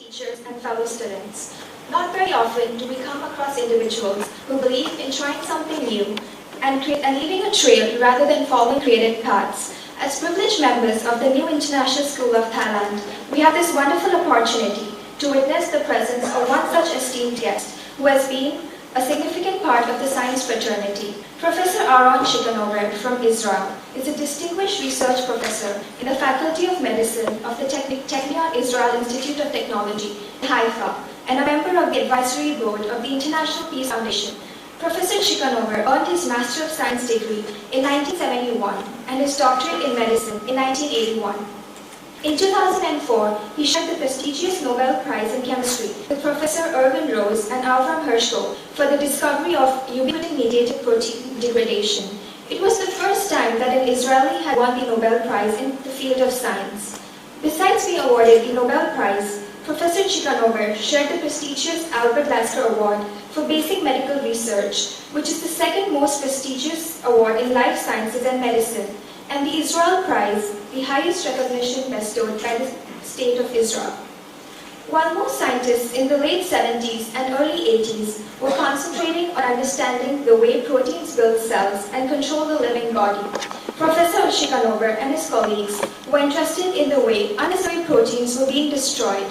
teachers, and fellow students. Not very often do we come across individuals who believe in trying something new and leaving a trail rather than following created paths. As privileged members of the new International School of Thailand, we have this wonderful opportunity to witness the presence of one such esteemed guest who has been a significant part of the science fraternity. Professor Ciechanover from Israel is a distinguished research professor in the Faculty of Medicine of the Technion Israel Institute of Technology in Haifa and a member of the advisory board of the International Peace Foundation. Professor Ciechanover earned his Master of Science degree in 1971 and his doctorate in medicine in 1981. In 2004, he shared the prestigious Nobel Prize in Chemistry with Professor Erwin Rose and Avram Herschel for the discovery of ubiquitin-mediated protein degradation. It was the first time that an Israeli had won the Nobel Prize in the field of science. Besides being awarded the Nobel Prize, Professor Ciechanover shared the prestigious Albert Lasker Award for Basic Medical Research, which is the second most prestigious award in life sciences and medicine, and the Israel Prize, the highest recognition bestowed by the State of Israel. While most scientists in the late 70s and early 80s were concentrating on understanding the way proteins build cells and control the living body, Professor Ciechanover and his colleagues were interested in the way unnecessary proteins were being destroyed.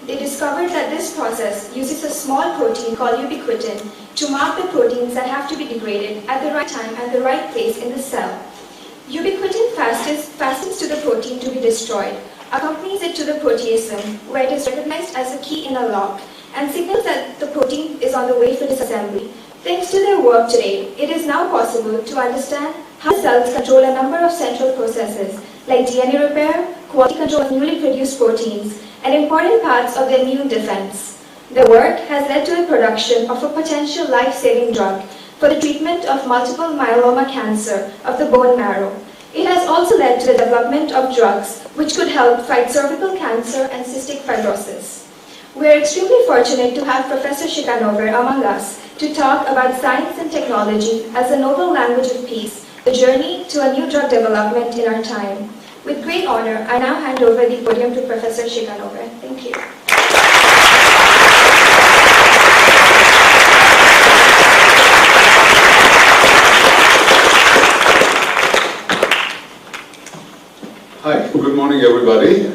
They discovered that this process uses a small protein called ubiquitin to mark the proteins that have to be degraded at the right time and the right place in the cell. Ubiquitin fastens to the protein to be destroyed, accompanies it to the proteasome, where it is recognized as a key in a lock, and signals that the protein is on the way for disassembly. Thanks to their work today, it is now possible to understand how cells control a number of central processes, like DNA repair, quality control of newly produced proteins, and important parts of the immune defense. The work has led to the production of a potential life-saving drug for the treatment of multiple myeloma cancer of the bone marrow. It has also led to the development of drugs which could help fight cervical cancer and cystic fibrosis. We are extremely fortunate to have Professor Ciechanover among us to talk about science and technology as a noble language of peace, the journey to a new drug development in our time. With great honor, I now hand over the podium to Professor Ciechanover. Thank you. Hi, good morning everybody.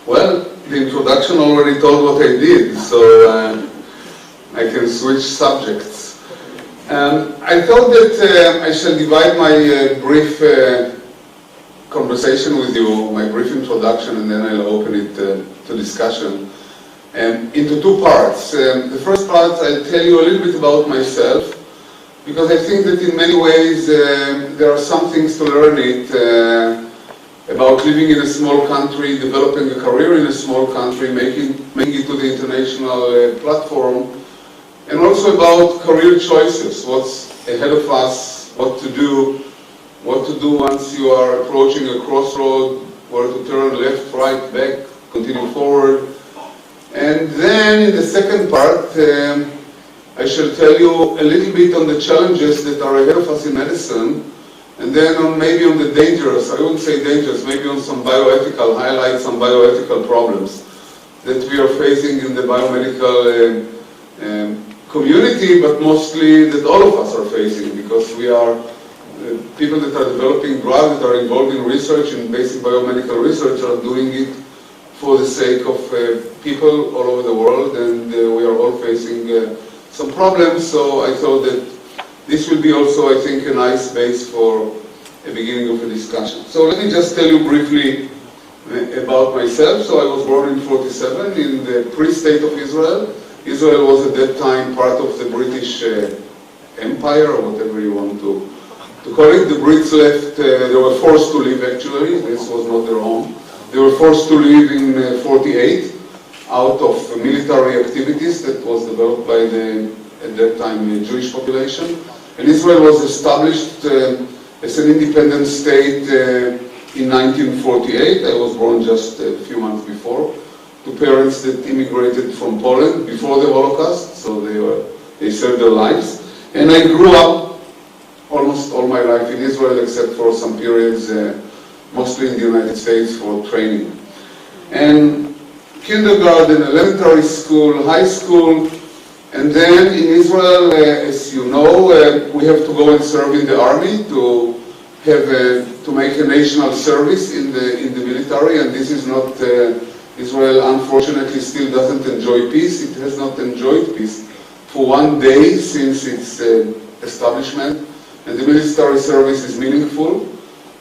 Well, the introduction already told what I did, so I can switch subjects. I thought that I shall divide my brief conversation with you, my brief introduction, and then I'll open it to discussion, into two parts. The first part, I'll tell you a little bit about myself, because I think that in many ways there are some things to learn about living in a small country, developing a career in a small country, making it to the international platform, and also about career choices, what's ahead of us, what to do once you are approaching a crossroad, where to turn left, right, back, continue forward. And then in the second part, I shall tell you a little bit on the challenges that are ahead of us in medicine, and then maybe on the dangers, I wouldn't say dangers, maybe on some highlight some bioethical problems that we are facing in the biomedical community, but mostly that all of us are facing, because we are people that are developing drugs, that are involved in research, in basic biomedical research, are doing it for the sake of people all over the world, and we are all facing some problems. So I thought that this will be also, I think, a nice base for a beginning of a discussion. So let me just tell you briefly about myself. So I was born in 1947 in the pre-state of Israel. Israel was at that time part of the British Empire, or whatever you want to call it. The Brits left, they were forced to leave actually, this was not their home. They were forced to leave in 1948 out of military activities that was developed by the, at that time, Jewish population. And Israel was established as an independent state in 1948. I was born just a few months before, to parents that immigrated from Poland before the Holocaust, so they served their lives. And I grew up almost all my life in Israel, except for some periods, mostly in the United States for training. and kindergarten, elementary school, high school, and then in Israel, as you know, we have to go and serve in the army to make a national service in the military, and this is not, Israel unfortunately still doesn't enjoy peace. It has not enjoyed peace for one day since its establishment, and the military service is meaningful.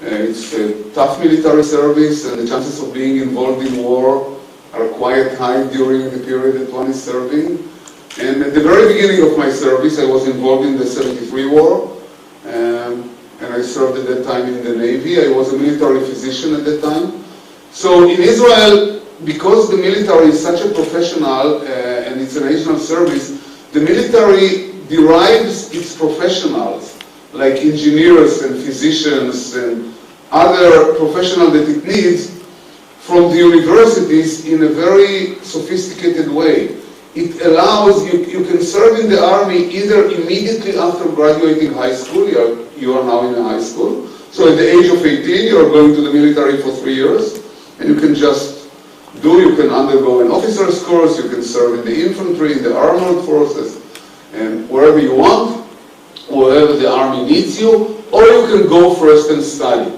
It's a tough military service, and the chances of being involved in war are quite high during the period that one is serving. And at the very beginning of my service, I was involved in the 73 war, and I served at that time in the Navy. I was a military physician at that time. So in Israel, because the military is such a professional and it's a national service, the military derives its professionals, like engineers and physicians and other professionals that it needs, from the universities in a very sophisticated way. It allows, you can serve in the army either immediately after graduating high school, you are now in a high school, so at the age of 18 you are going to the military for 3 years, and you can just you can undergo an officer's course, you can serve in the infantry, in the armored forces, and wherever you want, wherever the army needs you, or you can go first and study.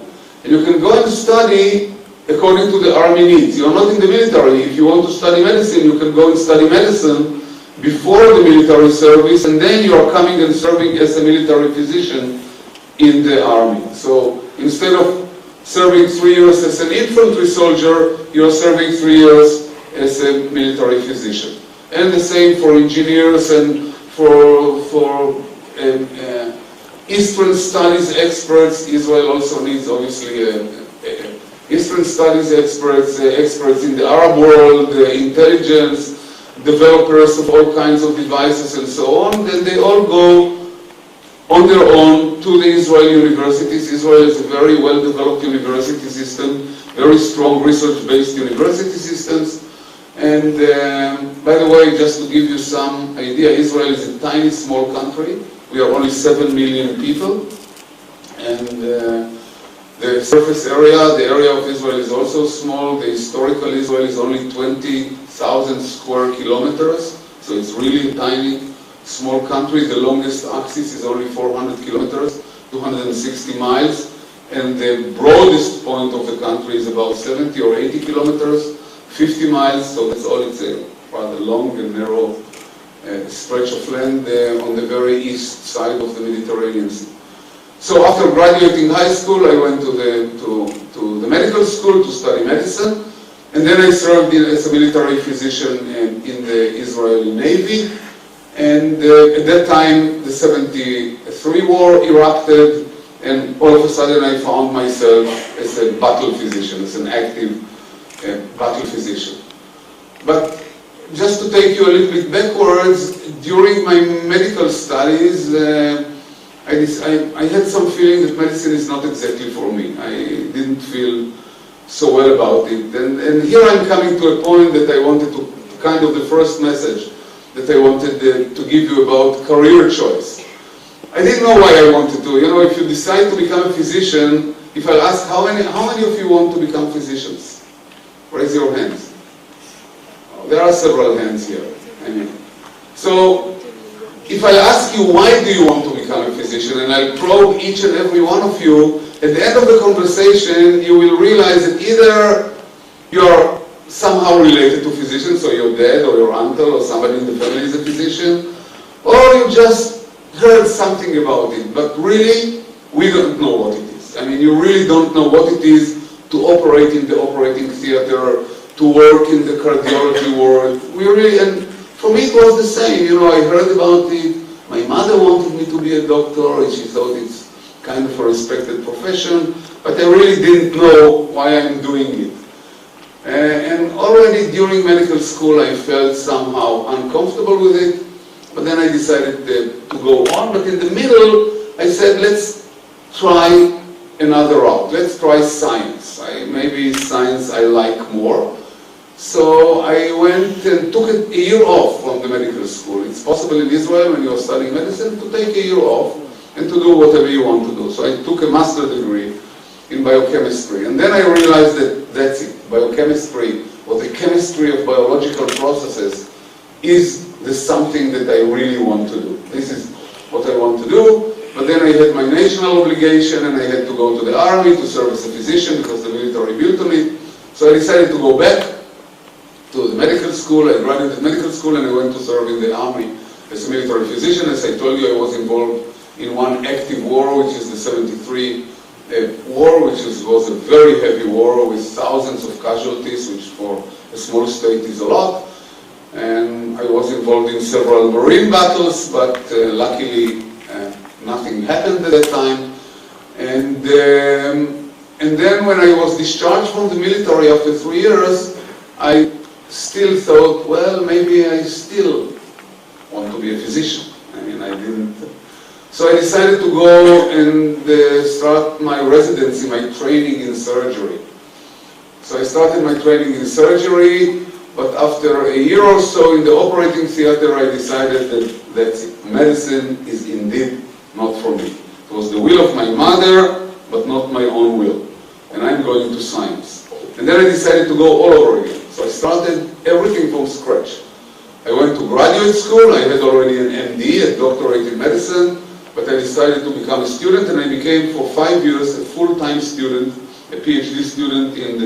And you can go and study according to the army needs. You are not in the military. If you want to study medicine, you can go and study medicine before the military service, and then you are coming and serving as a military physician in the army. So instead of serving 3 years as an infantry soldier, you are serving 3 years as a military physician. And the same for engineers and for Eastern studies experts. Israel also needs, obviously, Eastern studies experts, experts in the Arab world, intelligence, developers of all kinds of devices and so on. Then they all go on their own to the Israeli universities. Israel is a very well-developed university system, very strong research-based university systems. And by the way, just to give you some idea, Israel is a tiny, small country. We are only 7 million people. And the surface area, the area of Israel is also small. The historical Israel is only 20,000 square kilometers. So it's really a tiny, small country. The longest axis is only 400 kilometers, 260 miles. And the broadest point of the country is about 70 or 80 kilometers, 50 miles. So that's all. It's a rather long and narrow stretch of land on the very east side of the Mediterranean Sea. So after graduating high school, I went to the medical school to study medicine, and then I served as a military physician in the Israeli Navy. And at that time, the 73 war erupted, and all of a sudden I found myself as a battle physician, as an active battle physician. But just to take you a little bit backwards, during my medical studies, I had some feeling that medicine is not exactly for me. I didn't feel so well about it. And here I'm coming to a point that I wanted to, kind of the first message that I wanted to give you about career choice. I didn't know why I wanted to. You know, if you decide to become a physician, if I ask how many of you want to become physicians? Raise your hands. Oh, there are several hands here. So, if I ask you why do you want to become a physician, and I'll probe each and every one of you, at the end of the conversation you will realize that either you are somehow related to physicians, so your dad or your uncle or somebody in the family is a physician, or you just heard something about it, but really we don't know what it is. I mean, you really don't know what it is to operate in the operating theater, to work in the cardiology ward. We really, and for me it was the same, you know, I heard about it. My mother wanted me to be a doctor, and she thought it's kind of a respected profession, but I really didn't know why I'm doing it. And already during medical school I felt somehow uncomfortable with it, but then I decided to go on. But in the middle I said, let's try another route. Let's try science. Maybe science I like more. So I went and took a year off from the medical school. It's possible in Israel when you're studying medicine to take a year off and to do whatever you want to do. So I took a master's degree in biochemistry. And then I realized that that's it. Biochemistry or the chemistry of biological processes is the something that I really want to do. This is what I want to do, but then I had my national obligation and I had to go to the army to serve as a physician because the military built on it. So I decided to go back to the medical school. I graduated medical school and I went to serve in the army as a military physician. As I told you, I was involved in one active war, which is the 73 war, which was a very heavy war with thousands of casualties, which for a small state is a lot. And I was involved in several marine battles, but luckily nothing happened at that time. And then when I was discharged from the military after 3 years, I still thought, well, maybe I still want to be a physician. I mean, I didn't. So I decided to go and start my residency, my training in surgery. So I started my training in surgery, but after a year or so in the operating theater, I decided that that's it. Medicine is indeed not for me. It was the will of my mother, but not my own will. And I'm going to science. And then I decided to go all over again. So I started everything from scratch. I went to graduate school. I had already an MD, a doctorate in medicine, but I decided to become a student, and I became for 5 years a full-time student, a PhD student in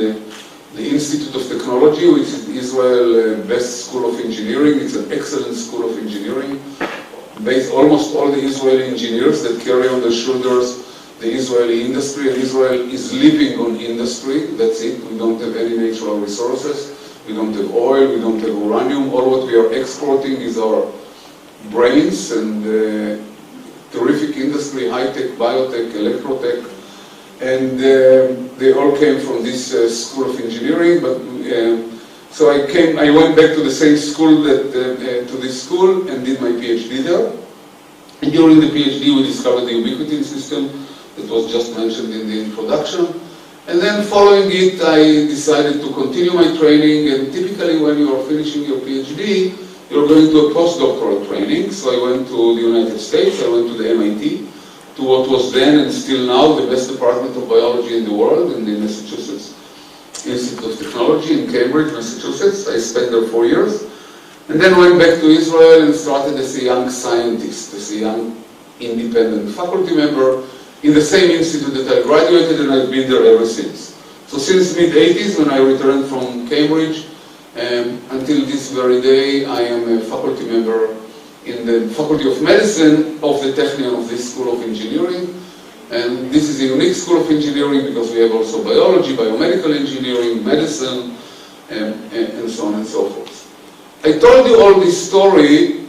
the Institute of Technology, which is Israel's best school of engineering. It's an excellent school of engineering. Almost all the Israeli engineers that carry on their shoulders the Israeli industry, and Israel is living on industry. That's it. We don't have any natural resources. We don't have oil. We don't have uranium. All what we are exporting is our brains and terrific industry, high-tech, biotech, electrotech. And they all came from this school of engineering. But so I went back to the same school to this school and did my PhD there. And during the PhD, we discovered the ubiquitin system that was just mentioned in the introduction. And then following it, I decided to continue my training. And typically, when you are finishing your PhD, you're going to a postdoctoral training. So I went to the United States. I went to the MIT, to what was then and still now the best department of biology in the world, in the Massachusetts Institute of Technology in Cambridge, Massachusetts. I spent there 4 years. And then went back to Israel and started as a young scientist, as a young independent faculty member in the same institute that I graduated, and I've been there ever since. So since mid-80s, when I returned from Cambridge, until this very day, I am a faculty member in the Faculty of Medicine of the Technion of this School of Engineering. And this is a unique school of engineering because we have also biology, biomedical engineering, medicine, and so on and so forth. I told you all this story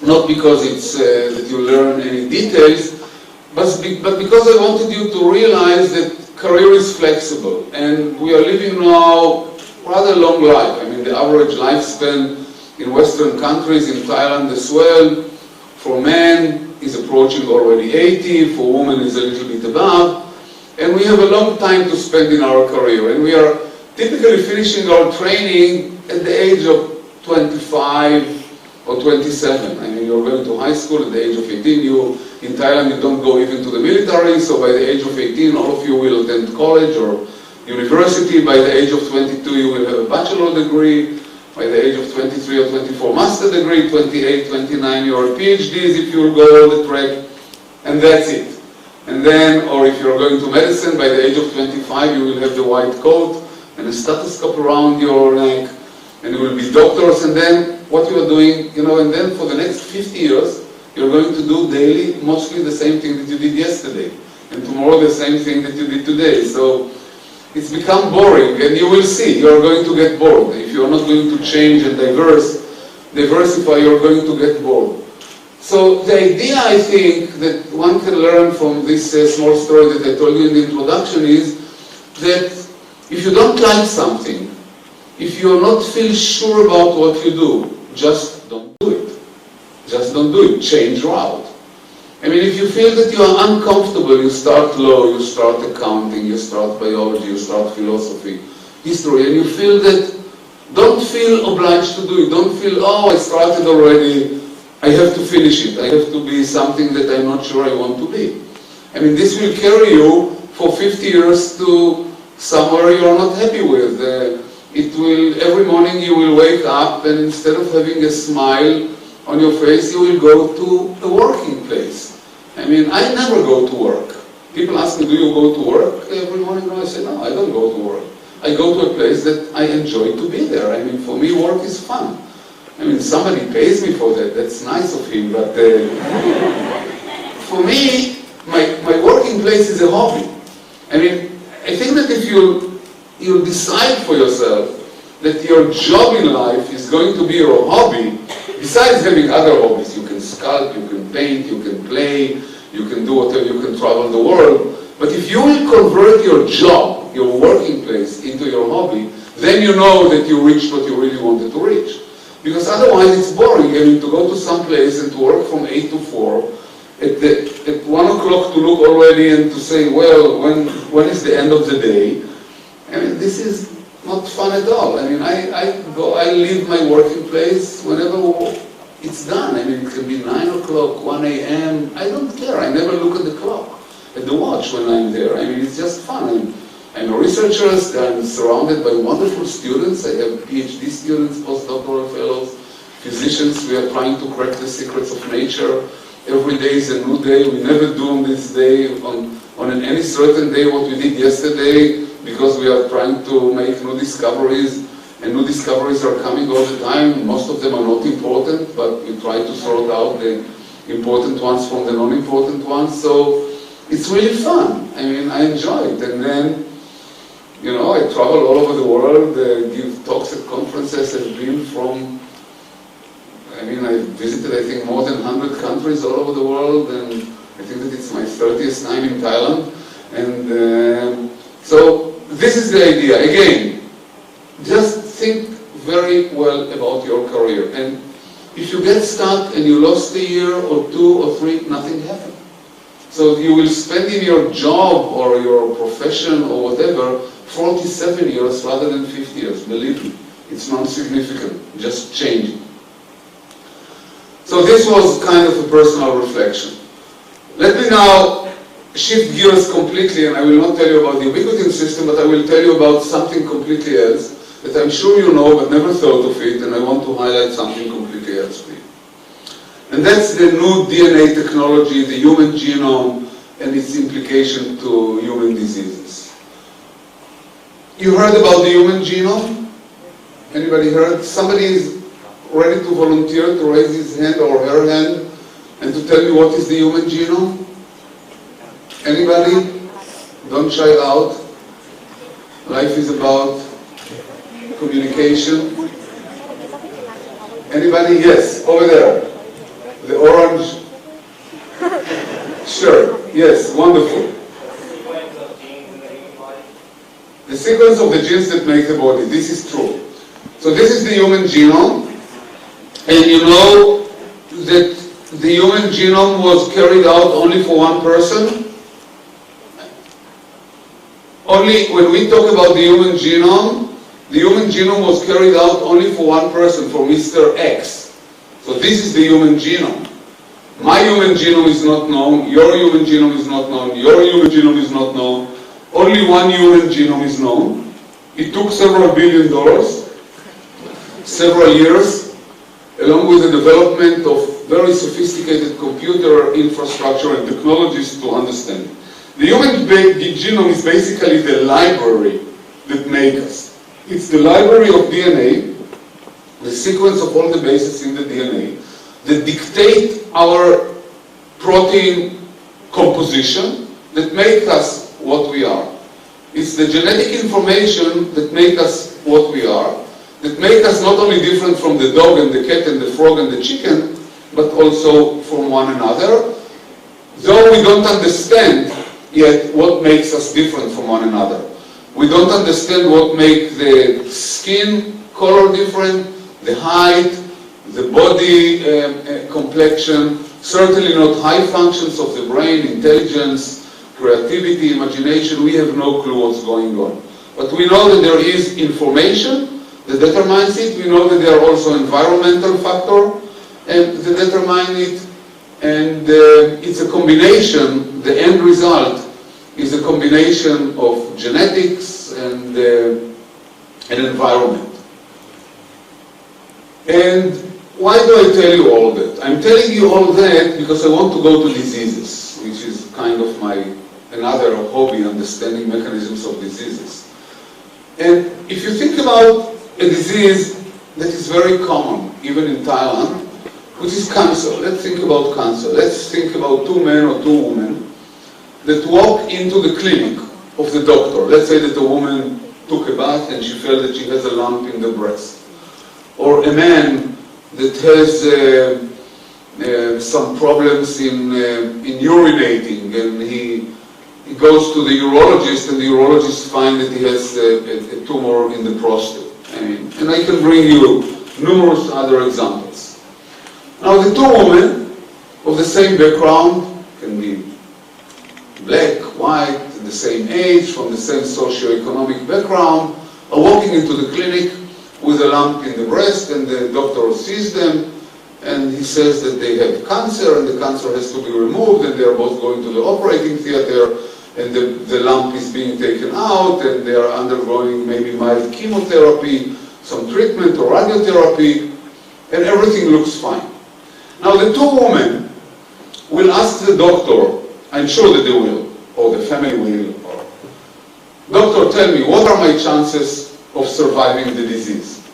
not because it's that you learn any details, but because I wanted you to realize that career is flexible, and we are living now rather long life. I mean, the average lifespan in Western countries, in Thailand as well, for men is approaching already 80, for women is a little bit above, and we have a long time to spend in our career, and we are typically finishing our training at the age of 25 or 27. I mean, you're going to high school at the age of 18. In Thailand, you don't go even to the military, so by the age of 18, all of you will attend college or university. By the age of 22, you will have a bachelor degree. By the age of 23 or 24, master degree. 28, 29, you're PhDs if you'll go all the track, and that's it. And then, or if you're going to medicine, by the age of 25, you will have the white coat and a stethoscope around your neck, and you will be doctors, and then what you are doing, and then for the next 50 years, you're going to do daily mostly the same thing that you did yesterday, and tomorrow the same thing that you did today. So it's boring, and you will see, you're going to get bored. If you're not going to change and diversify, you're going to get bored. So the idea, I think, that one can learn from this small story that I told you in the introduction is that if you don't like something, if you not feel sure about what you do, just don't do it. Just don't do it. Change route. I mean, if you feel that you are uncomfortable, you start law, you start accounting, you start biology, you start philosophy, history, and you feel that, don't feel obliged to do it. Don't feel, oh, I started already, I have to finish it. I have to be something that I'm not sure I want to be. I mean, this will carry you for 50 years to somewhere you're not happy with. It will, every morning you will wake up and instead of having a smile on your face, you will go to a working place. I mean, I never go to work. People ask me, do you go to work every morning? No, I say, no, I don't go to work. I go to a place that I enjoy to be there. I mean, for me, work is fun. I mean, somebody pays me for that. That's nice of him, but for me, my working place is a hobby. I mean, I think that if you decide for yourself that your job in life is going to be your hobby, besides having other hobbies, you can sculpt, you can paint, you can play, you can do whatever, you can travel the world. But if you will convert your job, your working place, into your hobby, then you know that you reached what you really wanted to reach. Because otherwise it's boring. I mean, to go to some place and to work from 8 to 4, at 1 o'clock to look already and to say, well, when is the end of the day? I mean, this is not fun at all. I mean, I leave my working place whenever it's done. I mean, it can be 9 o'clock, 1 a.m. I don't care. I never look at the clock, at the watch when I'm there. I mean, it's just fun. I'm a researcher. I'm surrounded by wonderful students. I have PhD students, postdoctoral fellows, physicians. We are trying to crack the secrets of nature. Every day is a new day. We never do on this day, on any certain day, what we did yesterday, because we are trying to make new discoveries, and new discoveries are coming all the time. Most of them are not important, but we try to sort out the important ones from the non-important ones. So it's really fun. I mean, I enjoy it. And then, you know, I travel all over the world, give talks at conferences. I've been from, I mean, I visited, I think, more than 100 countries all over the world, and I think that it's my 30th time in Thailand. And so this is the idea. Again, just think very well about your career. And if you get stuck and you lost a year or 2 or 3, nothing happened. So you will spend in your job or your profession or whatever 47 years rather than 50 years. Believe me, it's non-significant. Just change it. So this was kind of a personal reflection. Let me now shift gears completely, and I will not tell you about the ubiquitin system, but I will tell you about something completely else that I'm sure you know but never thought of it, and I want to highlight something completely else for you. And that's the new DNA technology, the human genome, and its implication to human diseases. You heard about the human genome? Anybody heard? Somebody is ready to volunteer to raise his hand or her hand and to tell me what is the human genome? Anybody? Don't shy out. Life is about communication. Anybody? Yes, over there. The orange shirt. Yes, wonderful. The sequence of the genes that make the body. This is true. So this is the human genome. And you know that the human genome was carried out only for one person? Only when we talk about the human genome was carried out only for one person, for Mr. X. So this is the human genome. My human genome is not known, your human genome is not known, your human genome is not known. Only one human genome is known. It took several $billion, several years, along with the development of very sophisticated computer infrastructure and technologies to understand it. The human genome is basically the library that makes us. It's the library of DNA, the sequence of all the bases in the DNA, that dictate our protein composition, that make us what we are. It's the genetic information that make us what we are, that make us not only different from the dog and the cat and the frog and the chicken, but also from one another, though we don't understand yet what makes us different from one another. We don't understand what makes the skin color different, the height, the body complexion, certainly not high functions of the brain, intelligence, creativity, imagination. We have no clue what's going on. But we know that there is information that determines it. We know that there are also environmental factors that determine it. And it's a combination, the end result is a combination of genetics and and environment. And why do I tell you all that? I'm telling you all that because I want to go to diseases, which is kind of my another hobby, understanding mechanisms of diseases. And if you think about a disease that is very common, even in Thailand, which is cancer. Let's think about cancer. Let's think about two men or two women that walk into the clinic of the doctor. Let's say that a woman took a bath and she felt that she has a lump in the breast. Or a man that has some problems in urinating, and he goes to the urologist, and the urologist finds that he has a tumor in the prostate. And I can bring you numerous other examples. Now the two women of the same background, can be black, white, the same age, from the same socio-economic background, are walking into the clinic with a lump in the breast, and the doctor sees them, and he says that they have cancer, and the cancer has to be removed, and they are both going to the operating theater, and the lump is being taken out, and they are undergoing maybe mild chemotherapy, some treatment or radiotherapy, and everything looks fine. Now the two women will ask the doctor, I'm sure that they will, or the family will, or, doctor, tell me, what are my chances of surviving the disease?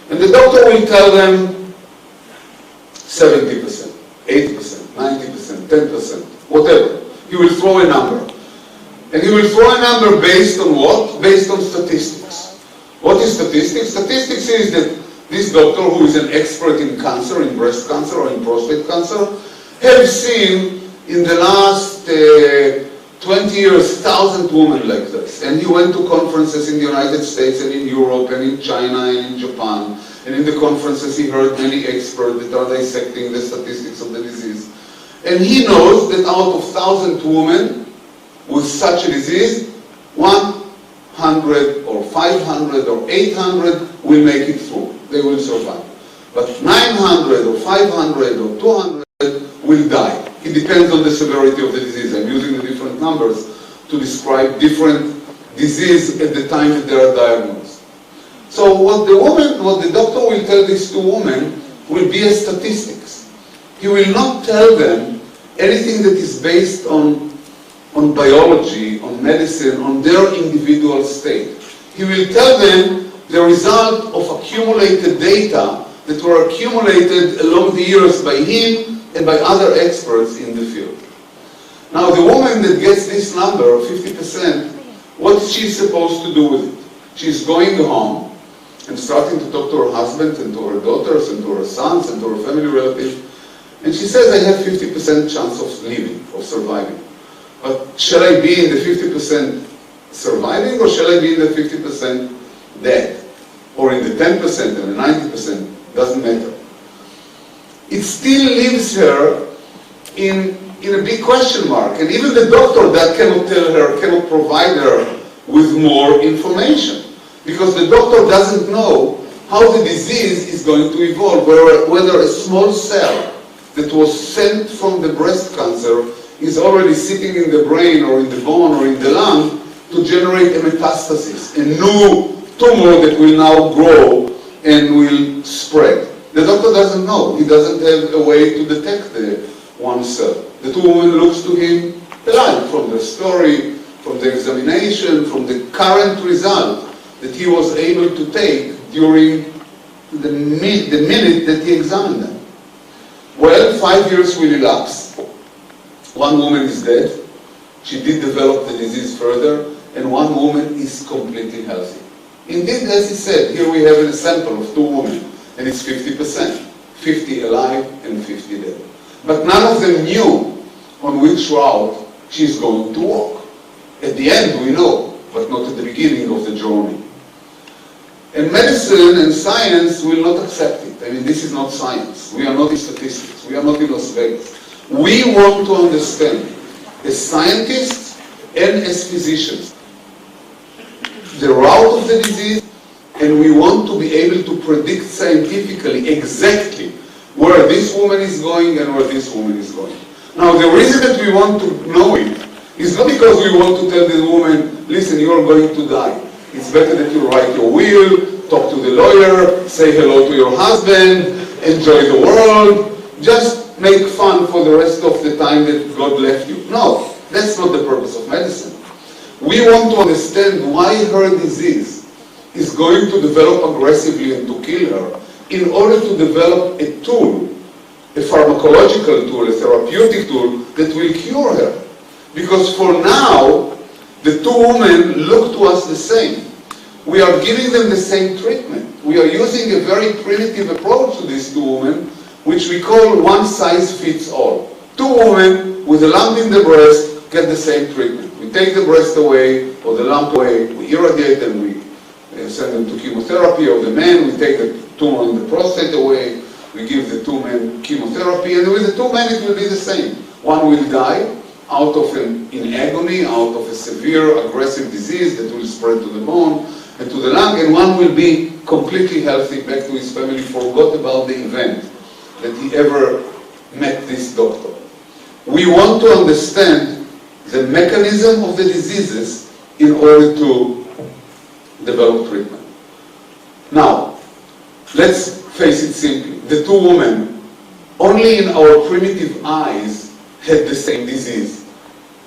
And the doctor will tell them 70%, 80%, 90%, 10%, whatever. He will throw a number. And he will throw a number based on what? Based on statistics. What is statistics? Statistics is that this doctor, who is an expert in cancer, in breast cancer or in prostate cancer, have seen in the last 20 years 1,000 women like this. And he went to conferences in the United States and in Europe and in China and in Japan. And in the conferences he heard many experts that are dissecting the statistics of the disease. And he knows that out of 1,000 women with such a disease, 100 or 500 or 800 will make it through. They will survive. But 900 or 500 or 200 will die. It depends on the severity of the disease. I'm using the different numbers to describe different disease at the time that they are diagnosed. So what the doctor will tell these two women will be as statistics. He will not tell them anything that is based on biology, on medicine, on their individual state. He will tell them the result of accumulated data that were accumulated along the years by him and by other experts in the field. Now the woman that gets this number of 50%, what is she supposed to do with it? She's going home and starting to talk to her husband and to her daughters and to her sons and to her family relatives, and she says, I have 50% chance of living, of surviving. But shall I be in the 50% surviving, or shall I be in the 50% dead? Or in the 10% and the 90%, doesn't matter. It still leaves her in a big question mark. And even the doctor that cannot tell her, cannot provide her with more information. Because the doctor doesn't know how the disease is going to evolve, whether a small cell that was sent from the breast cancer is already sitting in the brain or in the bone or in the lung to generate a metastasis, a new tumor that will now grow and will spread. The doctor doesn't know. He doesn't have a way to detect the one cell. The two women looks to him alive from the story, from the examination, from the current result that he was able to take during the minute that he examined them. Well, 5 years will elapse. One woman is dead. She did develop the disease further, and one woman is completely healthy. Indeed, as he said, here we have a sample of two women, and it's 50%. 50 alive and 50 dead. But none of them knew on which route she's going to walk. At the end, we know, but not at the beginning of the journey. And medicine and science will not accept it. I mean, this is not science. We are not in statistics. We are not in Las Vegas. We want to understand, as scientists and as physicians, the route of the disease, and we want to be able to predict scientifically exactly where this woman is going and where this woman is going. Now, the reason that we want to know it is not because we want to tell the woman, listen, you are going to die. It's better that you write your will, talk to the lawyer, say hello to your husband, enjoy the world, just make fun for the rest of the time that God left you. No, that's not the purpose of medicine. We want to understand why her disease is going to develop aggressively and to kill her in order to develop a tool, a pharmacological tool, a therapeutic tool that will cure her. Because for now, the two women look to us the same. We are giving them the same treatment. We are using a very primitive approach to these two women, which we call one size fits all. Two women with a lump in the breast get the same treatment. We take the breast away or the lump away, we irradiate them, we send them to chemotherapy, or the man, we take the tumor in the prostate away, we give the two men chemotherapy, and with the two men it will be the same. One will die in agony, out of a severe aggressive disease that will spread to the bone and to the lung, and one will be completely healthy, back to his family, forgot about the event that he ever met this doctor. We want to understand the mechanism of the diseases in order to develop treatment. Now, let's face it simply. The two women, only in our primitive eyes, had the same disease.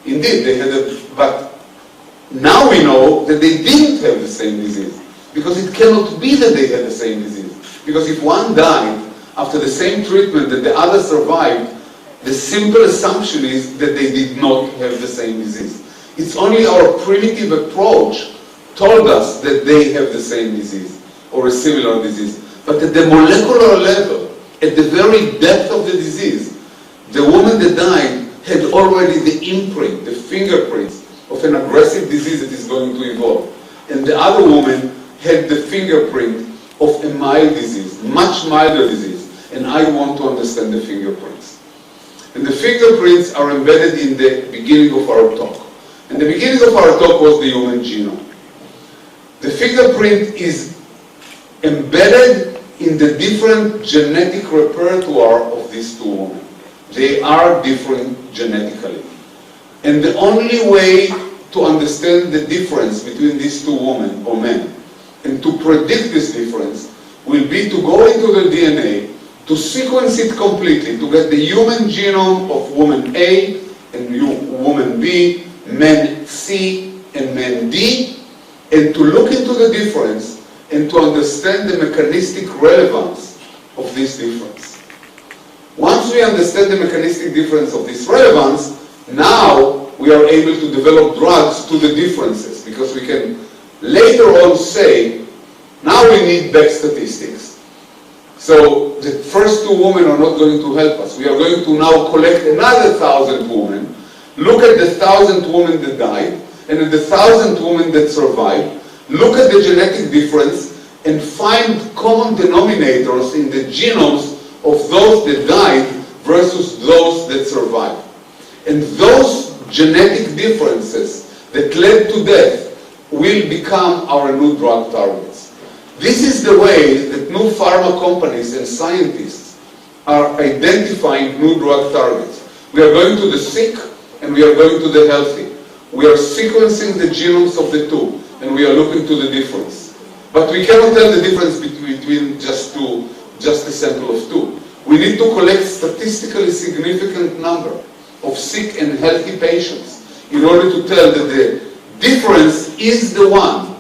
Indeed, they had but now we know that they didn't have the same disease. Because it cannot be that they had the same disease. Because if one died after the same treatment that the other survived, the simple assumption is that they did not have the same disease. It's only our primitive approach told us that they have the same disease or a similar disease. But at the molecular level, at the very depth of the disease, the woman that died had already the imprint, the fingerprints of an aggressive disease that is going to evolve. And the other woman had the fingerprint of a mild disease, much milder disease. And I want to understand the fingerprints. And the fingerprints are embedded in the beginning of our talk. And the beginning of our talk was the human genome. The fingerprint is embedded in the different genetic repertoire of these two women. They are different genetically. And the only way to understand the difference between these two women or men and to predict this difference will be to go into the DNA, to sequence it completely, to get the human genome of woman A and woman B, men C and men D, and to look into the difference and to understand the mechanistic relevance of this difference. Once we understand the mechanistic difference of this relevance, now we are able to develop drugs to the differences, because we can later on say, now we need back statistics. So the first two women are not going to help us. We are going to now collect another 1,000 women, look at the 1,000 women that died, and at the 1,000 women that survived, look at the genetic difference, and find common denominators in the genomes of those that died versus those that survived. And those genetic differences that led to death will become our new drug targets. This is the way that new pharma companies and scientists are identifying new drug targets. We are going to the sick and we are going to the healthy. We are sequencing the genomes of the two and we are looking to the difference. But we cannot tell the difference between just a sample of two. We need to collect statistically significant number of sick and healthy patients in order to tell that the difference is the one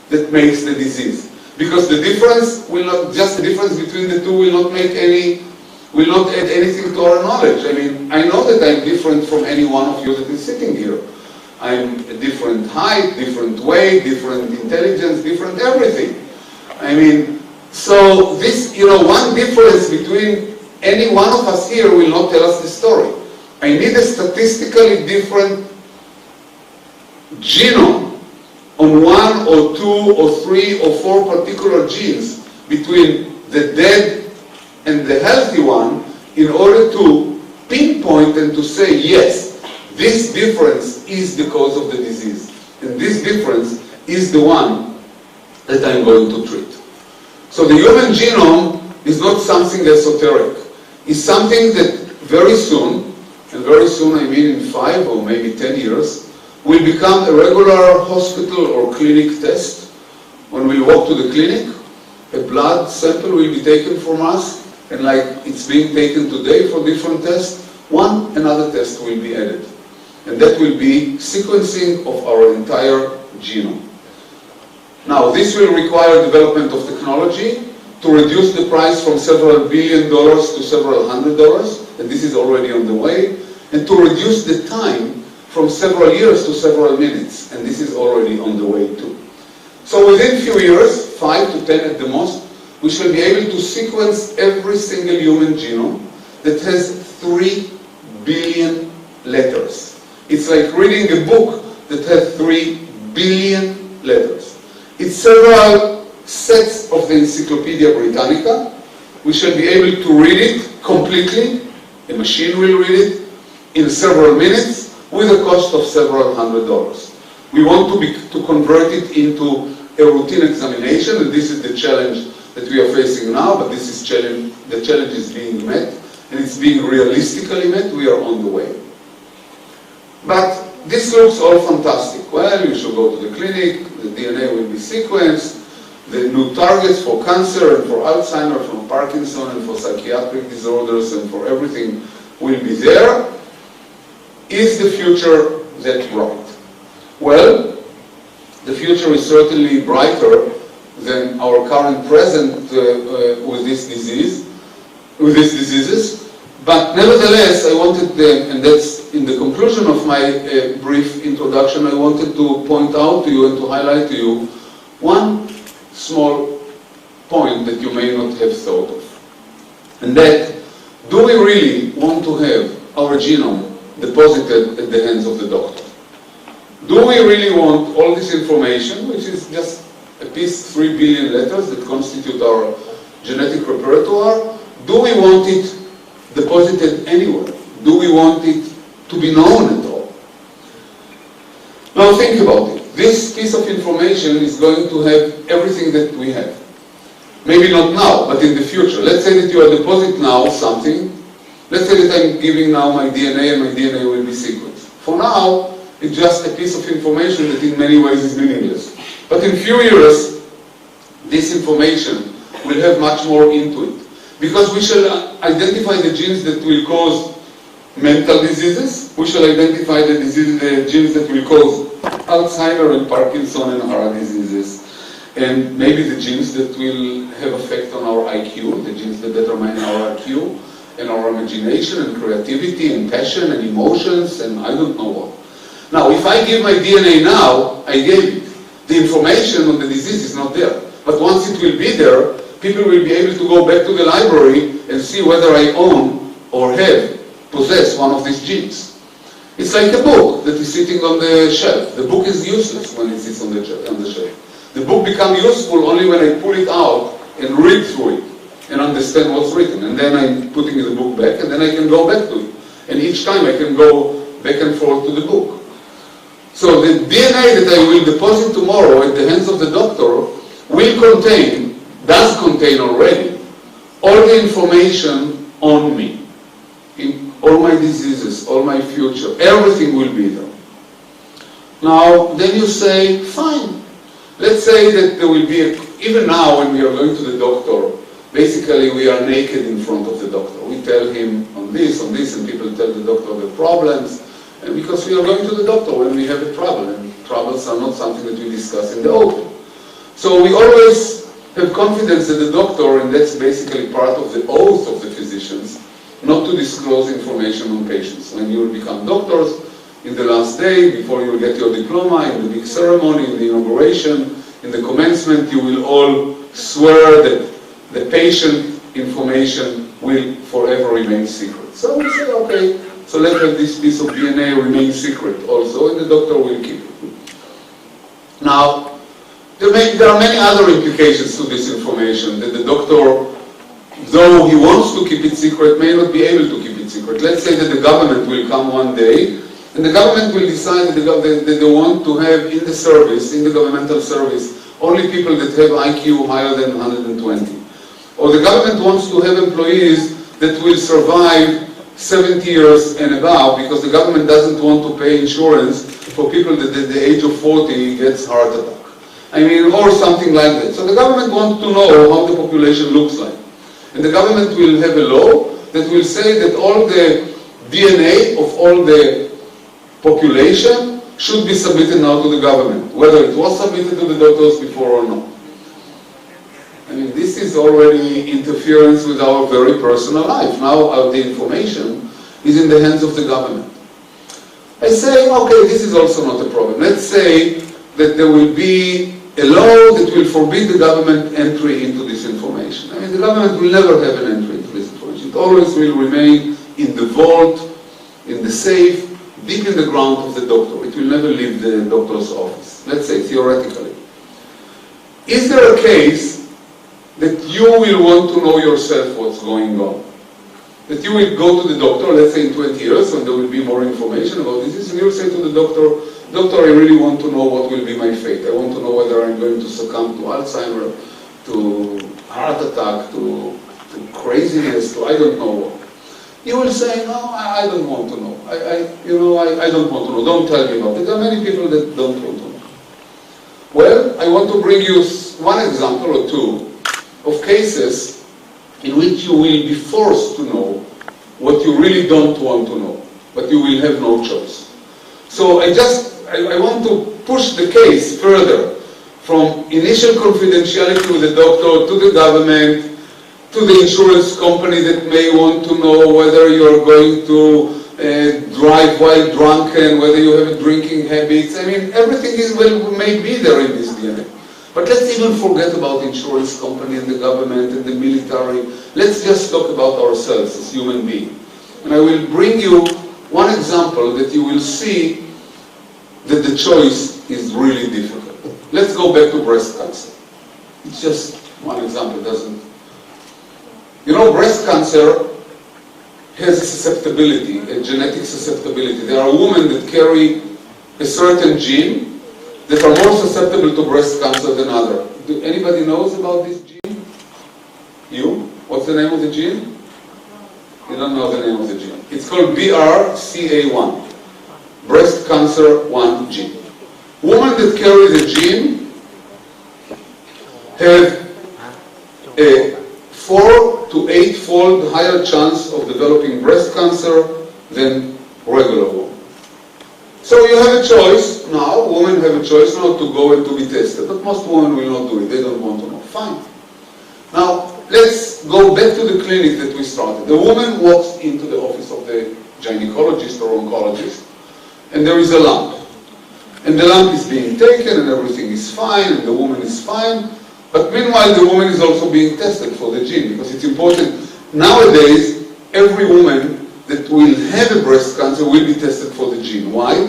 that makes the disease. Because the difference will not, just the difference between the two will not make any, will not add anything to our knowledge. I mean, I know that I'm different from any one of you that is sitting here. I'm a different height, different weight, different intelligence, different everything. I mean, so this, one difference between any one of us here will not tell us the story. I need a statistically different genome on one or two or three or four particular genes between the dead and the healthy one in order to pinpoint and to say, yes, this difference is the cause of the disease. And this difference is the one that I'm going to treat. So the human genome is not something esoteric. It's something that very soon, and very soon I mean in 5 or maybe 10 years, will become a regular hospital or clinic test when we walk to the clinic, a blood sample will be taken from us, and like it's being taken today for different tests, another test will be added. And that will be sequencing of our entire genome. Now, this will require development of technology to reduce the price from several $1 billion to several $100, and this is already on the way, and to reduce the time from several years to several minutes, and this is already on the way too. So within a few years, 5 to 10 at the most, we shall be able to sequence every single human genome that has 3 billion letters. It's like reading a book that has 3 billion letters. It's several sets of the Encyclopedia Britannica. We shall be able to read it completely. A machine will read it in several minutes with a cost of several $100. We want to convert it into a routine examination, and this is the challenge that we are facing now, but this is the challenge is being met, and it's being realistically met. We are on the way. But this looks all fantastic. Well, you should go to the clinic, the DNA will be sequenced, the new targets for cancer and for Alzheimer's, for Parkinson and for psychiatric disorders and for everything will be there. Is the future that bright? Well, the future is certainly brighter than our current present with this disease, with these diseases. But nevertheless, I wanted, and that's in the conclusion of my brief introduction, I wanted to point out to you and to highlight to you one small point that you may not have thought of. And that, do we really want to have our genome deposited at the hands of the doctor? Do we really want all this information, which is just a piece, 3 billion letters that constitute our genetic repertoire? Do we want it deposited anywhere? Do we want it to be known at all? Now think about it. This piece of information is going to have everything that we have. Maybe not now, but in the future. Let's say that you are depositing now something. Let's say that I'm giving now my DNA and my DNA will be sequenced. For now, it's just a piece of information that in many ways is meaningless. But in a few years, this information will have much more into it. Because we shall identify the genes that will cause mental diseases. We shall identify the genes that will cause Alzheimer and Parkinson and heart diseases. And maybe the genes that will have effect on our IQ, the genes that determine our IQ and our imagination and creativity and passion and emotions and I don't know what. Now, if I give my DNA now, I gave it. The information on the disease is not there. But once it will be there, people will be able to go back to the library and see whether I own or possess one of these genes. It's like a book that is sitting on the shelf. The book is useless when it sits on the shelf. The book becomes useful only when I pull it out and read through it and understand what's written. And then I'm putting the book back and then I can go back to it. And each time I can go back and forth to the book. So the DNA that I will deposit tomorrow at the hands of the doctor does contain already, all the information on me, in all my diseases, all my future, everything will be there. Now, then you say, fine. Let's say that there will be, even now when we are going to the doctor, basically we are naked in front of the doctor. We tell him on this, and people tell the doctor the problems, and because we are going to the doctor when we have a trouble, and troubles are not something that we discuss in the open. So we always have confidence that the doctor, and that's basically part of the oath of the physicians, not to disclose information on patients. When you will become doctors, in the last day, before you will get your diploma, in the big ceremony, in the inauguration, in the commencement, you will all swear that the patient information will forever remain secret. So we say, okay, so let's have this piece of DNA remain secret also, and the doctor will keep it. Now, there are many other implications to this information that the doctor, though he wants to keep it secret, may not be able to keep it secret. Let's say that the government will come one day, and the government will decide that they want to have in the service, in the governmental service, only people that have IQ higher than 120. Or the government wants to have employees that will survive 70 years and above, because the government doesn't want to pay insurance for people that at the age of 40 gets heart attack. I mean, or something like that. So the government wants to know how the population looks like. And the government will have a law that will say that all the DNA of all the population should be submitted now to the government, whether it was submitted to the doctors before or not. I mean, this is already interference with our very personal life. Now the information is in the hands of the government. I say, okay, this is also not a problem. Let's say that there will be a law that will forbid the government entry into this information. I mean, the government will never have an entry into this information. It always will remain in the vault, in the safe, deep in the ground of the doctor. It will never leave the doctor's office. Let's say, theoretically. Is there a case that you will want to know yourself what's going on? That you will go to the doctor, let's say in 20 years, when there will be more information about this, and you'll say to the doctor, doctor, I really want to know what will be my fate. I want to know whether I'm going to succumb to Alzheimer, to heart attack, to craziness, to I don't know what. You will say, no, I don't want to know. I don't want to know. Don't tell me about it. There are many people that don't want to know. Well, I want to bring you one example or two of cases in which you will be forced to know what you really don't want to know, but you will have no choice. So I want to push the case further from initial confidentiality with the doctor to the government, to the insurance company that may want to know whether you're going to drive while drunken, whether you have drinking habits. I mean, everything may be there in this DNA. But let's even forget about the insurance company and the government and the military. Let's just talk about ourselves as human beings. And I will bring you one example that you will see that the choice is really difficult. Let's go back to breast cancer. It's just one example, doesn't. You know, breast cancer has a susceptibility, a genetic susceptibility. There are women that carry a certain gene that are more susceptible to breast cancer than others. Do anybody knows about this gene? You? What's the name of the gene? You don't know the name of the gene. It's called BRCA1, breast cancer 1 gene. Women that carry the gene have a 4 to 8-fold higher chance of developing breast cancer than regular women. So you have a choice now, women have a choice now to go and to be tested, but most women will not do it, they don't want to know. Fine. Now, let's go back to the clinic that we started. The woman walks into the office of the gynecologist or oncologist, and there is a lump. And the lump is being taken, and everything is fine, and the woman is fine, but meanwhile the woman is also being tested for the gene, because it's important. Nowadays, every woman that will have a breast cancer will be tested for the gene. Why?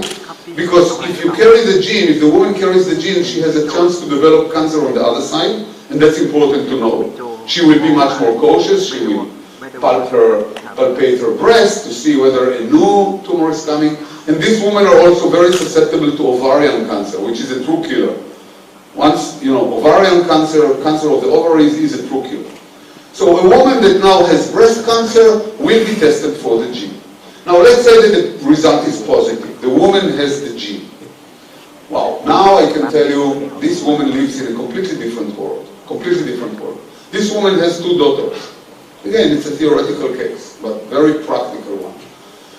Because if you carry the gene, if the woman carries the gene, she has a chance to develop cancer on the other side, and that's important to know. She will be much more cautious, she will palpate her breast to see whether a new tumor is coming, and these women are also very susceptible to ovarian cancer, which is a true killer. Once, ovarian cancer, cancer of the ovaries is a true killer. So a woman that now has breast cancer will be tested for the gene. Now let's say that the result is positive. The woman has the gene. Wow, now I can tell you this woman lives in a completely different world. Completely different world. This woman has 2 daughters. Again, it's a theoretical case, but very practical one.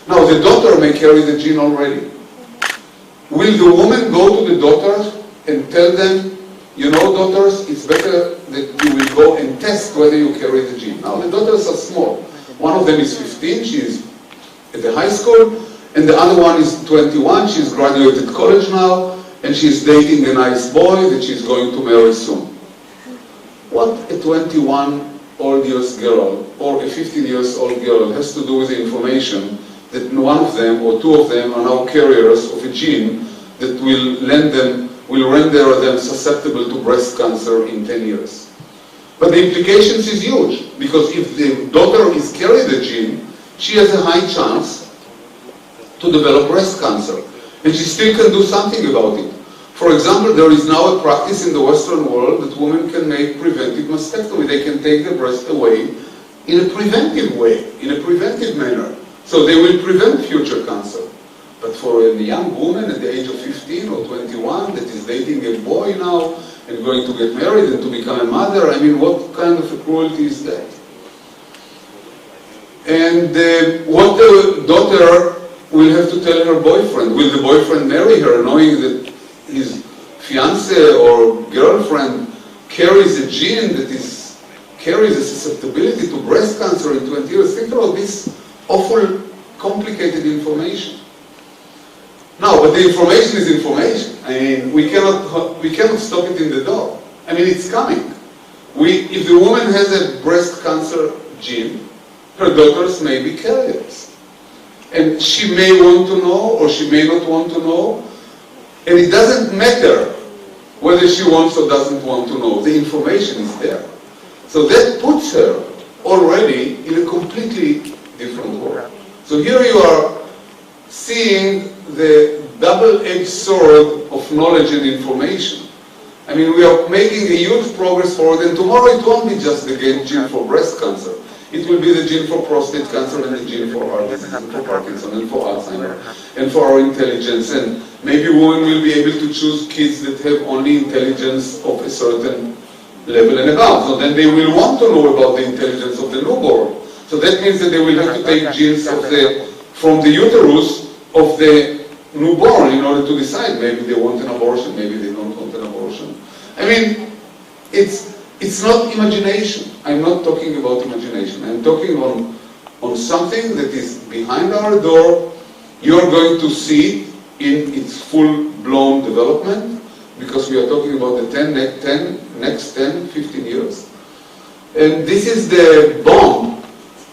Now the daughter may carry the gene already. Will the woman go to the daughters and tell them, you know, daughters, it's better that you will go and test whether you carry the gene. Now, the daughters are small. One of them is 15, she is at the high school, and the other one is 21, she's graduated college now, and she's dating a nice boy that she's going to marry soon. What a 21-year-old girl or a 15-year-old girl has to do with the information that one of them or 2 of them are now carriers of a gene that will render them susceptible to breast cancer in 10 years. But the implications is huge, because if the daughter is carrying the gene, she has a high chance to develop breast cancer, and she still can do something about it. For example, there is now a practice in the Western world that women can make preventive mastectomy. They can take the breast away in a preventive way, in a preventive manner. So they will prevent future cancer. But for a young woman at the age of 15 or 21 that is dating a boy now, and going to get married and to become a mother. I mean, what kind of a cruelty is that? And what the daughter will have to tell her boyfriend? Will the boyfriend marry her knowing that his fiancé or girlfriend carries a gene that carries a susceptibility to breast cancer in 20 years? Think about this awful, complicated information. No, but the information is information. I mean, we cannot stop it in the door. I mean, it's coming. If the woman has a breast cancer gene, her daughters may be carriers. And she may want to know, or she may not want to know. And it doesn't matter whether she wants or doesn't want to know. The information is there. So that puts her already in a completely different world. So here you are seeing the double-edged sword of knowledge and information. I mean, we are making a huge progress forward, and tomorrow it won't be just the gene for breast cancer. It will be the gene for prostate cancer and the gene for heart disease and for Parkinson and for Alzheimer and for our intelligence. And maybe women will be able to choose kids that have only intelligence of a certain level and above. So then they will want to know about the intelligence of the newborn. So that means that they will have to take genes from the uterus of the newborn in order to decide maybe they want an abortion, maybe they don't want an abortion. I mean, it's not imagination. I'm not talking about imagination. I'm talking on something that is behind our door. You're going to see in its full-blown development, because we are talking about the next 10, 15 years. And this is the bomb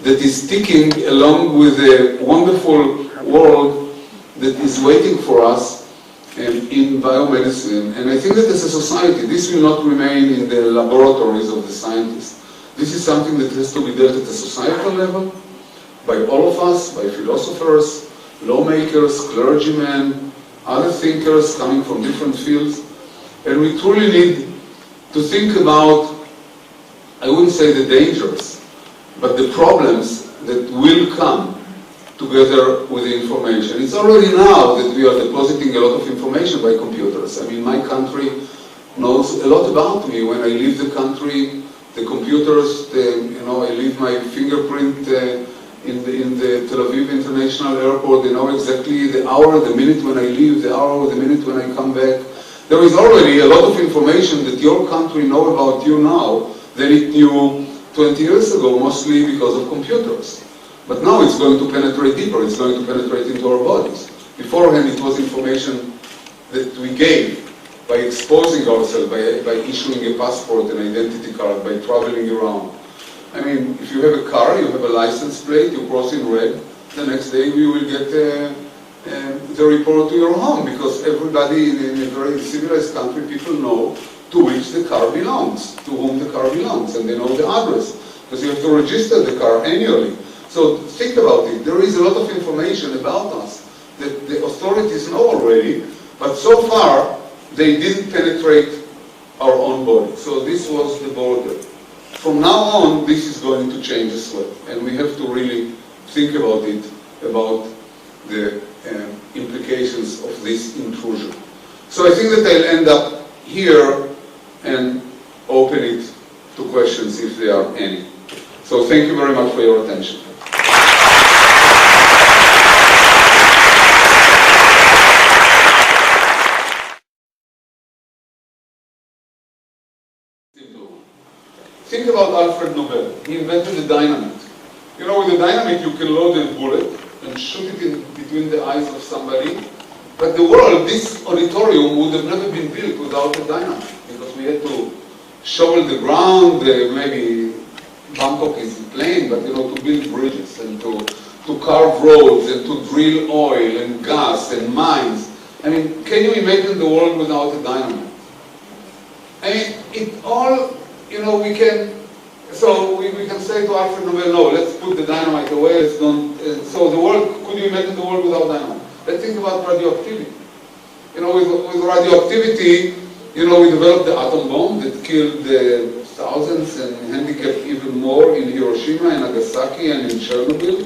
that is ticking along with a wonderful world that is waiting for us in biomedicine. And I think that as a society, this will not remain in the laboratories of the scientists. This is something that has to be dealt at a societal level by all of us, by philosophers, lawmakers, clergymen, other thinkers coming from different fields. And we truly need to think about, I wouldn't say the dangers, but the problems that will come together with the information. It's already now that we are depositing a lot of information by computers. I mean, my country knows a lot about me. When I leave the country, the computers, I leave my fingerprint in the Tel Aviv International Airport. They know exactly the hour, the minute when I leave, the hour, the minute when I come back. There is already a lot of information that your country knows about you now than it knew 20 years ago, mostly because of computers. But now it's going to penetrate deeper. It's going to penetrate into our bodies. Beforehand, it was information that we gave by exposing ourselves, by issuing a passport, an identity card, by traveling around. I mean, if you have a car, you have a license plate, you cross in red, the next day you will get the report to your home, because everybody in a very civilized country, people know to which the car belongs, to whom the car belongs, and they know the address, because you have to register the car annually. So think about it. There is a lot of information about us that the authorities know already, but so far they didn't penetrate our own body. So this was the border. From now on, this is going to change as well, and we have to really think about it, about the implications of this intrusion. So I think that I'll end up here and open it to questions if there are any. So thank you very much for your attention. Think about Alfred Nobel. He invented the dynamite. You know, with the dynamite you can load a bullet and shoot it in between the eyes of somebody. But the world, this auditorium, would have never been built without a dynamite, because we had to shovel the ground, maybe Bangkok is plain, but to build bridges and to carve roads and to drill oil and gas and mines. I mean, can you imagine the world without a dynamite? I mean, it all, we can say to Alfred Nobel, no, let's put the dynamite away, let's don't, so the world, could you imagine the world without dynamite? Let's think about radioactivity. With radioactivity, we developed the atom bomb that killed thousands and handicapped even more in Hiroshima and Nagasaki and in Chernobyl.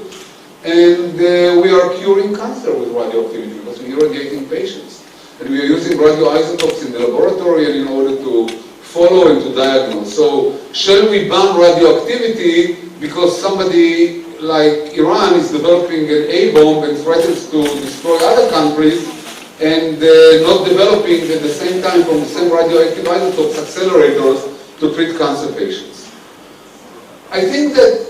And we are curing cancer with radioactivity because we're irradiating patients. And we are using radioisotopes in the laboratory and in order to follow and to diagnose. So shall we ban radioactivity because somebody like Iran is developing an A-bomb and threatens to destroy other countries and not developing at the same time from the same radioactive isotopes accelerators to treat cancer patients? I think that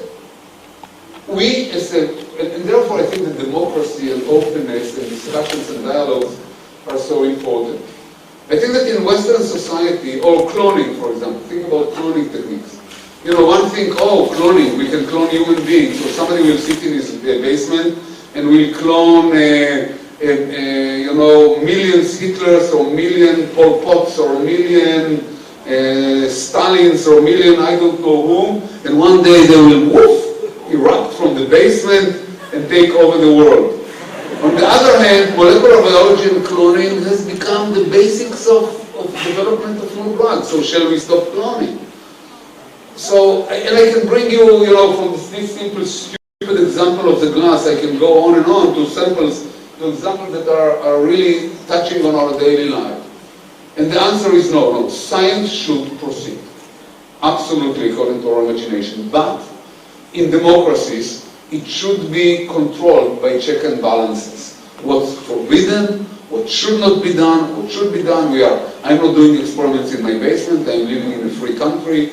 we, and therefore I think that democracy and openness and discussions and dialogues are so important. I think that in Western society, or cloning, for example, think about cloning techniques. You know, one thing, oh, cloning, we can clone human beings. So somebody will sit in his basement and will clone, you know, millions Hitlers or million Pol Pots or million Stalins or million I don't know whom, and one day they will woof, erupt from the basement and take over the world. On the other hand, molecular biology and cloning has become the basics of development of new drugs. So shall we stop cloning? So, and I can bring you, you know, from this simple, stupid example of the glass, I can go on and on to samples, to examples that are really touching on our daily life. And the answer is no, no. Science should proceed. Absolutely, according to our imagination. But in democracies, it should be controlled by check and balances. What's forbidden, what should not be done, what should be done. I'm not doing experiments in my basement, I'm living in a free country.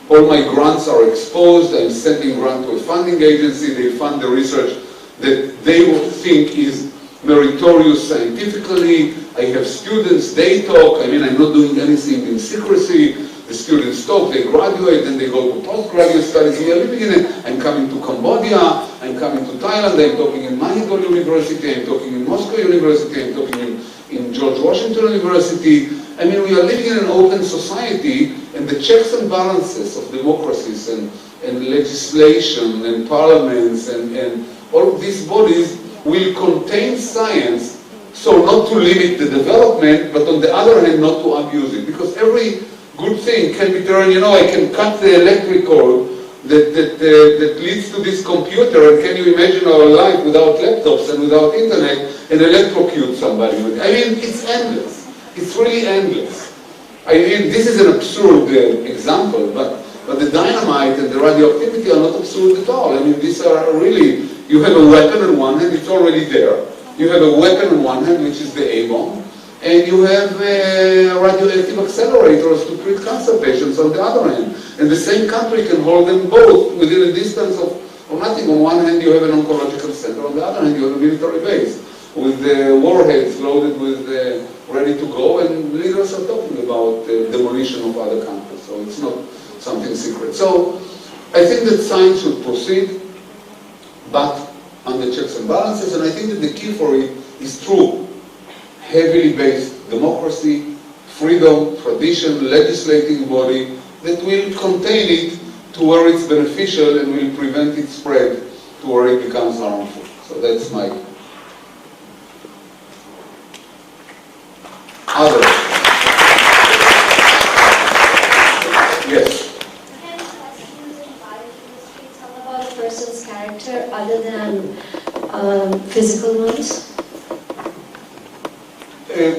All my grants are exposed, I'm sending grant to a funding agency, they fund the research that they would think is meritorious scientifically. I have students, they talk, I mean, I'm not doing anything in secrecy. The students talk, they graduate, then they go to postgraduate studies. We are living in it. I'm coming to Cambodia, I'm coming to Thailand, I'm talking in Mahidol University, I'm talking in Moscow University, I'm talking in George Washington University. I mean, we are living in an open society, and the checks and balances of democracies and legislation and parliaments and all of these bodies will contain science, so not to limit the development, but on the other hand, not to abuse it. Because every good thing can be turned, you know, I can cut the electric cord that leads to this computer, and can you imagine our life without laptops and without internet, and electrocute somebody with it? I mean, it's endless. It's really endless. I mean, this is an absurd example, but the dynamite and the radioactivity are not absurd at all. I mean, these are really, you have a weapon on one hand, it's already there. You have a weapon on one hand, which is the A-bomb, and you have radioactive accelerators to treat cancer patients on the other hand. And the same country can hold them both within a distance of nothing. On one hand you have an oncological center, on the other hand you have a military base with warheads loaded with ready to go, and leaders are talking about demolition of other countries. So it's not something secret. So I think that science should proceed, but under checks and balances, and I think that the key for it is true heavily based democracy, freedom, tradition, legislating body that will contain it to where it's beneficial and will prevent its spread to where it becomes harmful. So that's my other. Yes. Can using biochemistry tell about a person's character other than physical ones?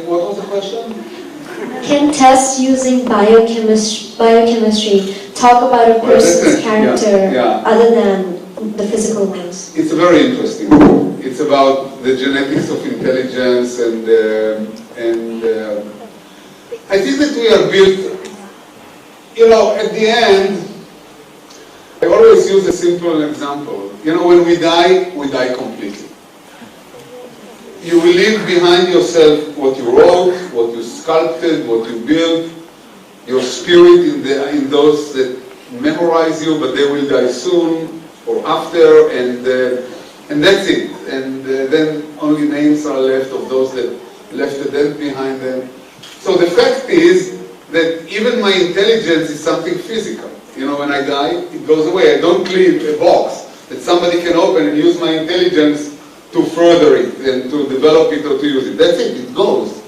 What was the question? Can tests using biochemistry talk about a person's character other than the physical ones? It's very interesting. It's about the genetics of intelligence and I think that we are built, you know, at the end, I always use a simple example. You know, when we die completely. You will leave behind yourself what you wrote, what you sculpted, what you built, your spirit in those that memorize you, but they will die soon or after, and that's it. And then only names are left of those that left a dent behind them. So the fact is that even my intelligence is something physical. You know, when I die, it goes away. I don't leave a box that somebody can open and use my intelligence to further it and to develop it or to use it. That's it, it goes.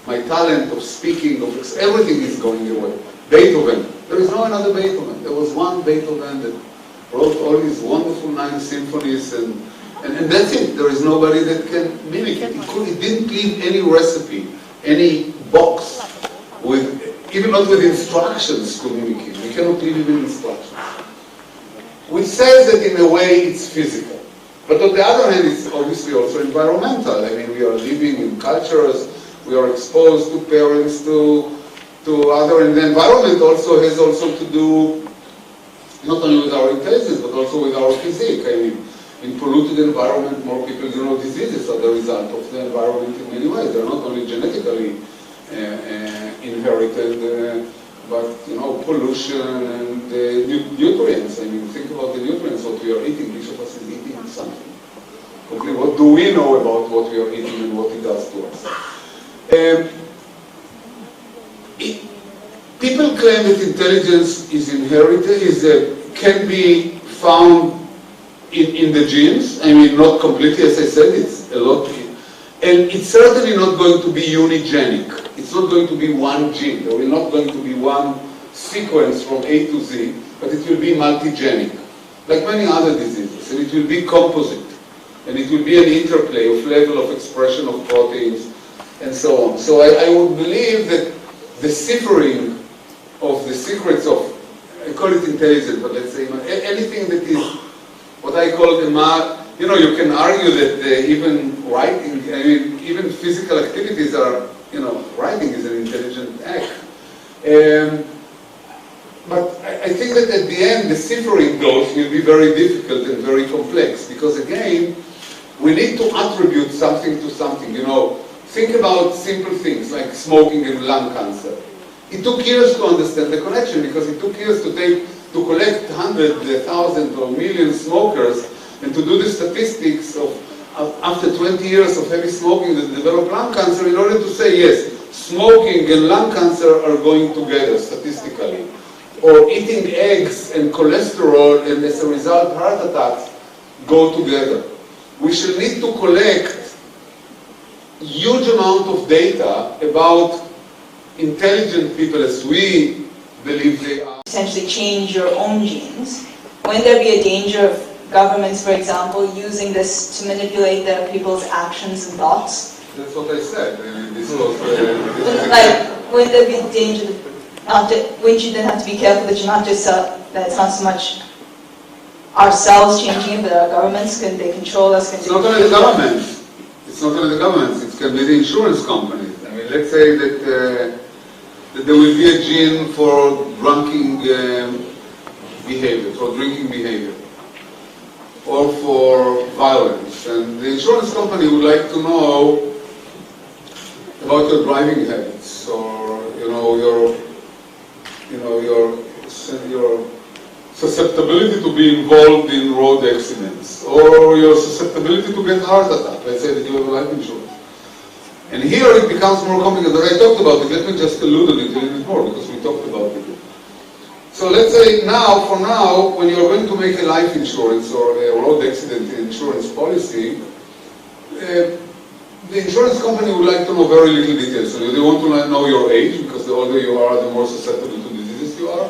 My talent of speaking, of everything is going away. Beethoven, there is no another Beethoven. There was one Beethoven that wrote all these wonderful 9 symphonies and that's it. There is nobody that can mimic it. It didn't leave any recipe, any box with even not with instructions communicate. We cannot live with instructions. Which says that in a way it's physical. But on the other hand, it's obviously also environmental. I mean, we are living in cultures, we are exposed to parents, to other, and the environment also has to do not only with our intelligence, but also with our physique. I mean, in polluted environment, more people diseases are the result of the environment in many ways. They're not only genetically inherited, but pollution and nutrients. I mean, think about the nutrients, what we are eating. Each of us is eating something. What do we know about what we are eating and what it does to us? People claim that intelligence is inherited, can be found in the genes. I mean, not completely, as I said, it's a lot. And it's certainly not going to be unigenic. It's not going to be one gene. There will not going to be one sequence from A to Z, but it will be multigenic, like many other diseases. And it will be composite. And it will be an interplay of level of expression of proteins and so on. So I would believe that the ciphering of the secrets of, I call it intelligence, but let's say anything that is what I call you can argue that even writing, I mean, even physical activities are, writing is an intelligent act. But I think that at the end, the ciphering those will be very difficult and very complex, because again, we need to attribute something to something. Think about simple things like smoking and lung cancer. It took years to understand the connection, because it took years to collect hundreds, thousands, or millions smokers, and to do the statistics of after 20 years of heavy smoking that develop lung cancer, in order to say, yes, smoking and lung cancer are going together statistically. Or eating eggs and cholesterol, and as a result, heart attacks go together. We shall need to collect huge amount of data about intelligent people as we believe they are. Essentially change your own genes. Wouldn't there be a danger of governments, for example, using this to manipulate the people's actions and thoughts? That's what I said. I mean, this was... wouldn't there be a danger wouldn't you then have to be careful that you're not just, that it's not so much ourselves changing it, but our governments, can they control us? It's not only the governments. It's not only the governments. It can be the insurance companies. I mean, let's say that there will be a gene for drinking behavior, or for violence, and the insurance company would like to know about your driving habits, or your susceptibility to be involved in road accidents, or your susceptibility to get heart attack. Let's say that you have life insurance. And here it becomes more complicated. But I talked about it. Let me just allude on it a little bit more, because we talked about it. So let's say for now, when you're going to make a life insurance or a road accident insurance policy, the insurance company would like to know very little details. So they want to know your age, because the older you are, the more susceptible to diseases you are.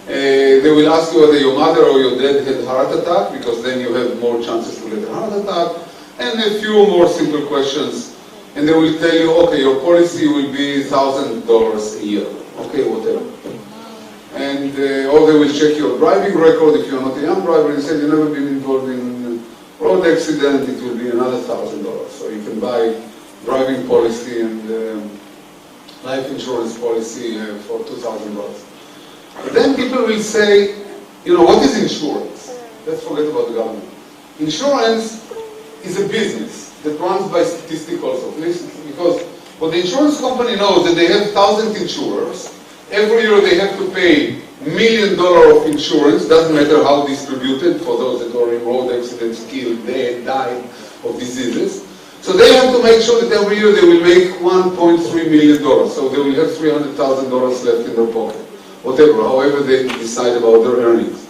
They will ask you whether your mother or your dad had a heart attack, because then you have more chances to get a heart attack, and a few more simple questions. And they will tell you, okay, your policy will be $1,000 a year. Okay, whatever. And or they will check your driving record. If you're not a young driver, and say you've never been involved in a road accident, it will be another $1,000. So you can buy driving policy and life insurance policy for $2,000. But then people will say, what is insurance? Let's forget about the government. Insurance is a business that runs by statistics also. Because what the insurance company knows that they have 1,000 insurers. Every year they have to pay $1 million of insurance, doesn't matter how distributed, for those that are in road accidents, killed, dead, died of diseases. So they have to make sure that every year they will make $1.3 million. So they will have $300,000 left in their pocket. Whatever, however they decide about their earnings.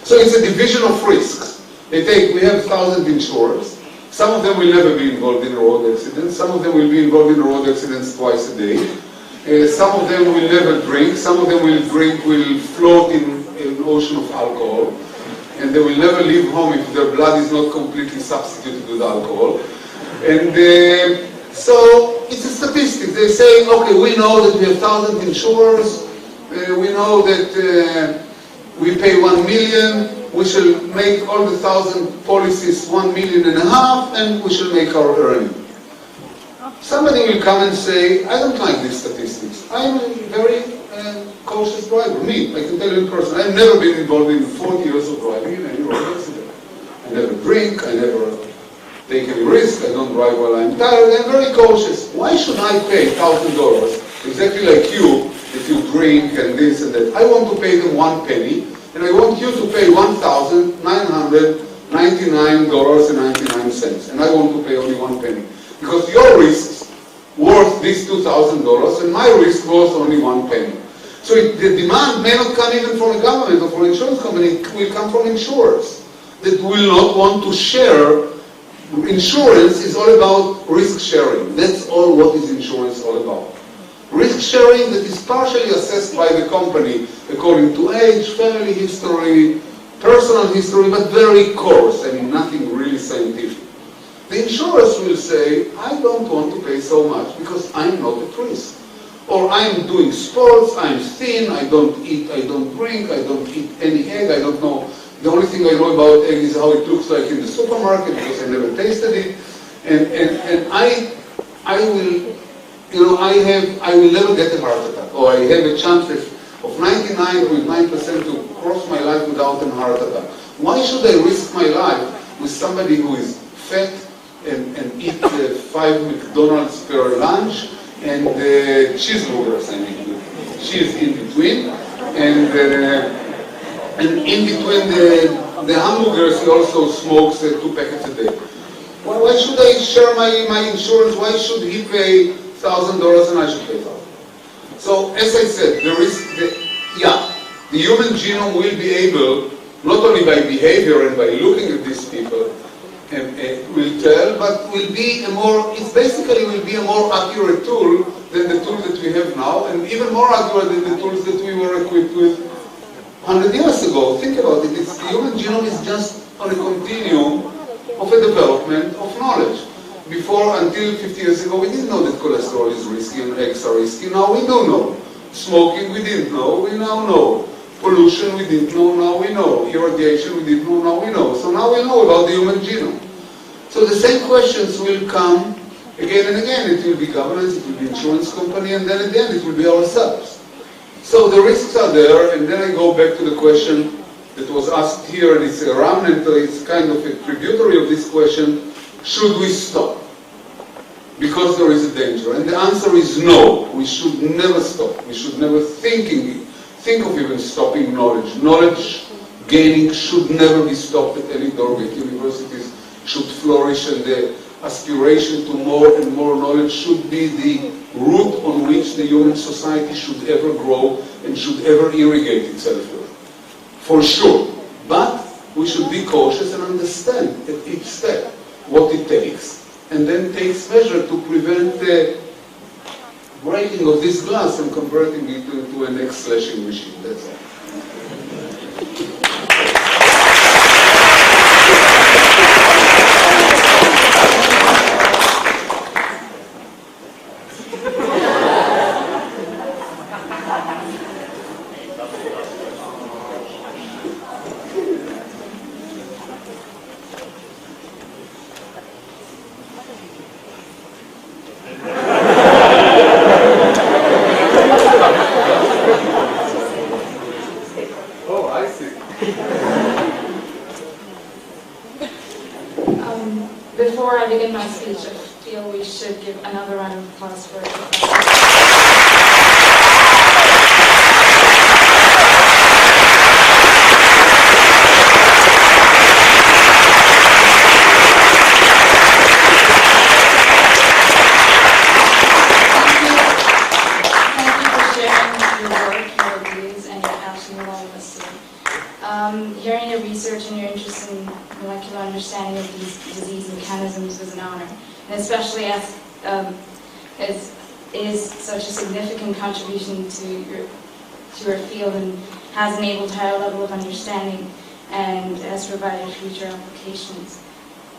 So it's a division of risks. We have 1,000 insurers. Some of them will never be involved in a road accident. Some of them will be involved in road accidents twice a day. Some of them will never drink. Some of them will float in an ocean of alcohol. And they will never leave home if their blood is not completely substituted with alcohol. And So it's a statistic. They say, okay, we know that we have 1,000 insurers. We know that we pay 1 million. We shall make all the 1,000 policies 1.5 million, and we shall make our earning. Somebody will come and say, I don't like these statistics. I'm a very cautious driver. Me, I can tell you in person. I've never been involved in 40 years of driving in any road accident. I never drink. I never take any risk. I don't drive while I'm tired. I'm very cautious. Why should I pay $1,000, exactly like you, if you drink and this and that? I want to pay them 1 penny, and I want you to pay $1,999.99, and I want to pay only 1 penny. Because your risks worth this $2,000, and my risk worth only 1 penny. So the demand may not come even from a government or from an insurance company, it will come from insurers that will not want to share. Insurance is all about risk sharing. That's all what is insurance all about. Risk sharing that is partially assessed by the company according to age, family history, personal history, but very coarse, I mean nothing really scientific. The insurers will say, I don't want to pay so much because I'm not at risk. Or I'm doing sports, I'm thin, I don't eat, I don't drink, I don't eat any egg, I don't know. The only thing I know about egg is how it looks like in the supermarket because I never tasted it. And I will, I will never get a heart attack. Or I have a chance of 99.9% to cross my life without a heart attack. Why should I risk my life with somebody who is fat and eat 5 McDonald's per lunch and cheeseburgers, I mean, cheese in between, and in between the hamburgers he also smokes 2 packets a day. Why should I share my insurance? Why should he pay $1,000 and I should pay $1,000? So as I said, the human genome will be able, not only by behavior and by looking at these people, will tell, but will be it basically will be a more accurate tool than the tool that we have now, and even more accurate than the tools that we were equipped with 100 years ago. Think about it. The human genome is just on a continuum of a development of knowledge. Before, until 50 years ago, we didn't know that cholesterol is risky and eggs are risky. Now we do know. Smoking, we didn't know. We now know. Pollution, we didn't know. Now we know. Irradiation, we didn't know. Now we know. So now we know about the human genome. So the same questions will come again and again. It will be governments, it will be insurance company, and then at the end it will be ourselves. So the risks are there, and then I go back to the question that was asked here, and it's a remnant, it's kind of a tributary of this question: should we stop? Because there is a danger. And the answer is no. We should never stop. We should never think of even stopping knowledge. Knowledge gaining should never be stopped at any doorway. Universities should flourish, and the aspiration to more and more knowledge should be the root on which the human society should ever grow and should ever irrigate itself with. For sure. But we should be cautious and understand at each step what it takes, and then takes measure to prevent the breaking of this glass and converting it into an egg slashing machine. That's all. Before I begin my speech, I feel we should give another round of applause for Hearing your research and your interest in molecular understanding of these disease mechanisms is an honor, and especially as is such a significant contribution to your field and has enabled a higher level of understanding and has provided future applications.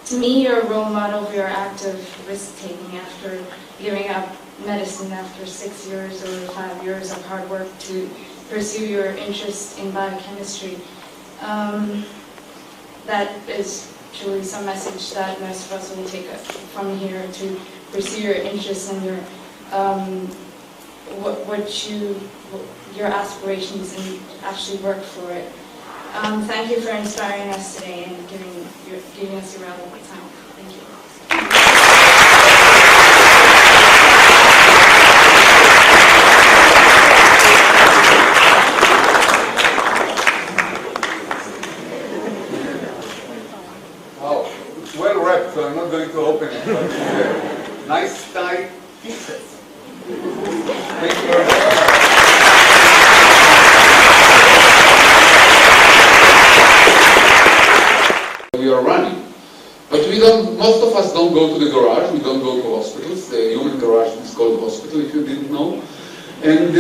to me, you're a role model for your active risk-taking after giving up medicine after 6 years or 5 years of hard work to pursue your interest in biochemistry. That is truly some message that most of us will take from here to pursue your interests and your your aspirations and actually work for it. Thank you for inspiring us today and giving us your valuable time. Thank you. Wow, it's well wrapped, so I'm not going to open it. But, nice tight pieces. Thank you very much. We are running. But we don't, most of us don't go to the garage, we don't go to hospitals. The human garage is called hospital, if you didn't know. And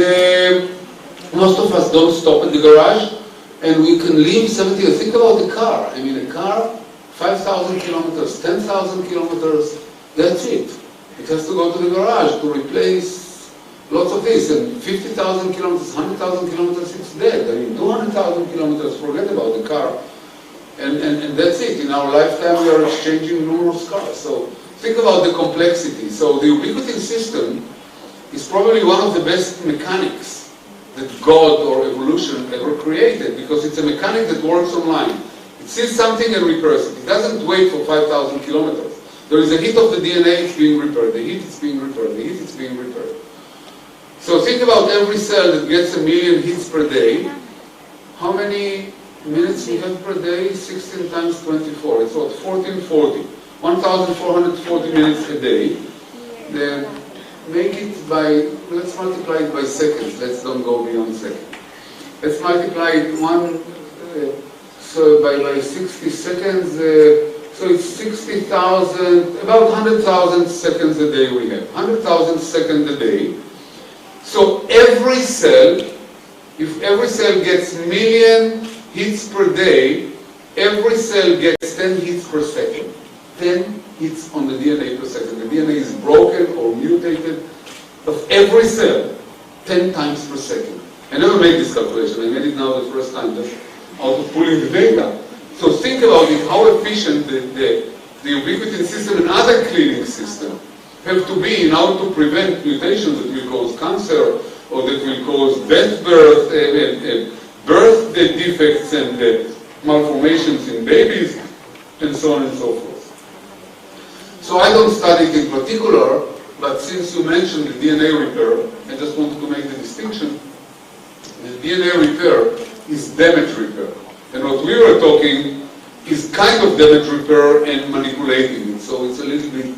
most of us don't stop at the garage, and we can live 70 years. Think about a car. I mean, a car, 5,000 kilometers, 10,000 kilometers, that's it. It has to go to the garage to replace lots of this. And 50,000 kilometers, 100,000 kilometers, it's dead. I mean, 200,000 kilometers, forget about the car. And that's it. In our lifetime, we are exchanging numerous cars. So think about the complexity. So the ubiquitin system is probably one of the best mechanics that God or evolution ever created, because it's a mechanic that works online. It sees something and repairs it. It doesn't wait for 5,000 kilometers. There is a hit of the DNA, it's being repaired. The hit is being repaired. The hit is being repaired. So think about every cell that gets 1 million hits per day. How many minutes we have per day? 16 times 24. It's what? 1440. 1,440 minutes a day. Then make it by, let's multiply it by seconds. Let's don't go beyond seconds. Let's multiply it by 60 seconds. So it's 60,000, about 100,000 seconds a day we have. 100,000 seconds a day. So every cell, if every cell gets 1 million hits per day, every cell gets 10 hits per second. 10 hits on the DNA per second. The DNA is broken or mutated of every cell 10 times per second. I never made this calculation. I made it now the first time, just out of pulling the data. So think about it, how efficient the ubiquitin system and other cleaning systems have to be in order to prevent mutations that will cause cancer or that will cause birth defects and malformations in babies, and so on and so forth. So I don't study it in particular, but since you mentioned the DNA repair, I just wanted to make the distinction. The DNA repair is damage repair. And what we were talking is kind of damage repair and manipulating it. So it's a little bit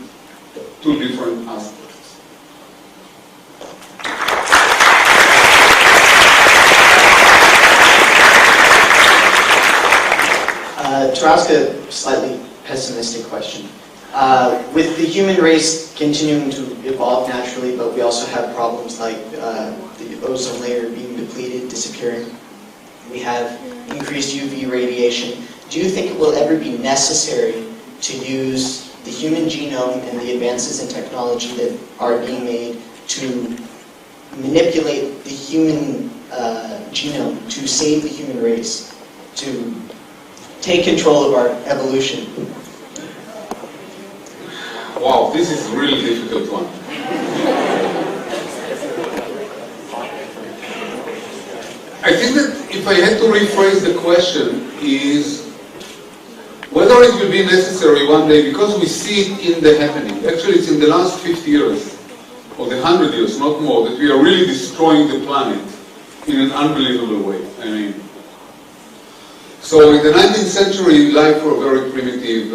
two different aspects. To ask a slightly pessimistic question, with the human race continuing to evolve naturally, but we also have problems like the ozone layer being depleted, disappearing, we have increased UV radiation, do you think it will ever be necessary to use the human genome and the advances in technology that are being made to manipulate the human genome to save the human race, to take control of our evolution? Wow, this is a really difficult one. I think that if I had to rephrase the question is whether it will be necessary one day, because we see it in the happening. Actually, it's in the last 50 years, or the 100 years, not more, that we are really destroying the planet in an unbelievable way. I mean, so in the 19th century, life were very primitive.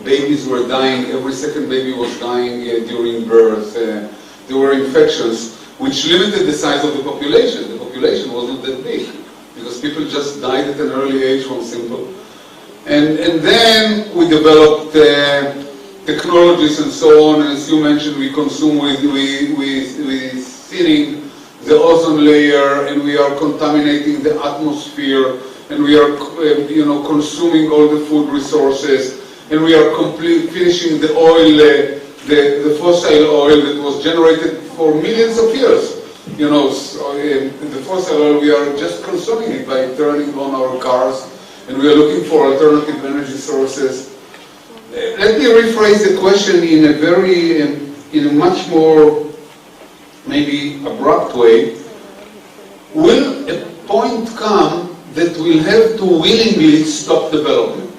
Babies were dying. Every second baby was dying during birth. There were infections, which limited the size of the population. The population wasn't that big, because people just died at an early age from simple. And then we developed technologies and so on, and as you mentioned, we consume with thinning the ozone layer, and we are contaminating the atmosphere, and we are consuming all the food resources, and we are finishing the oil, the fossil oil that was generated for millions of years. You know, so, the fossil oil, we are just consuming it by turning on our cars, and we are looking for alternative energy sources. Let me rephrase the question in a very, in a much more maybe abrupt way. Will a point come that we'll have to willingly stop development?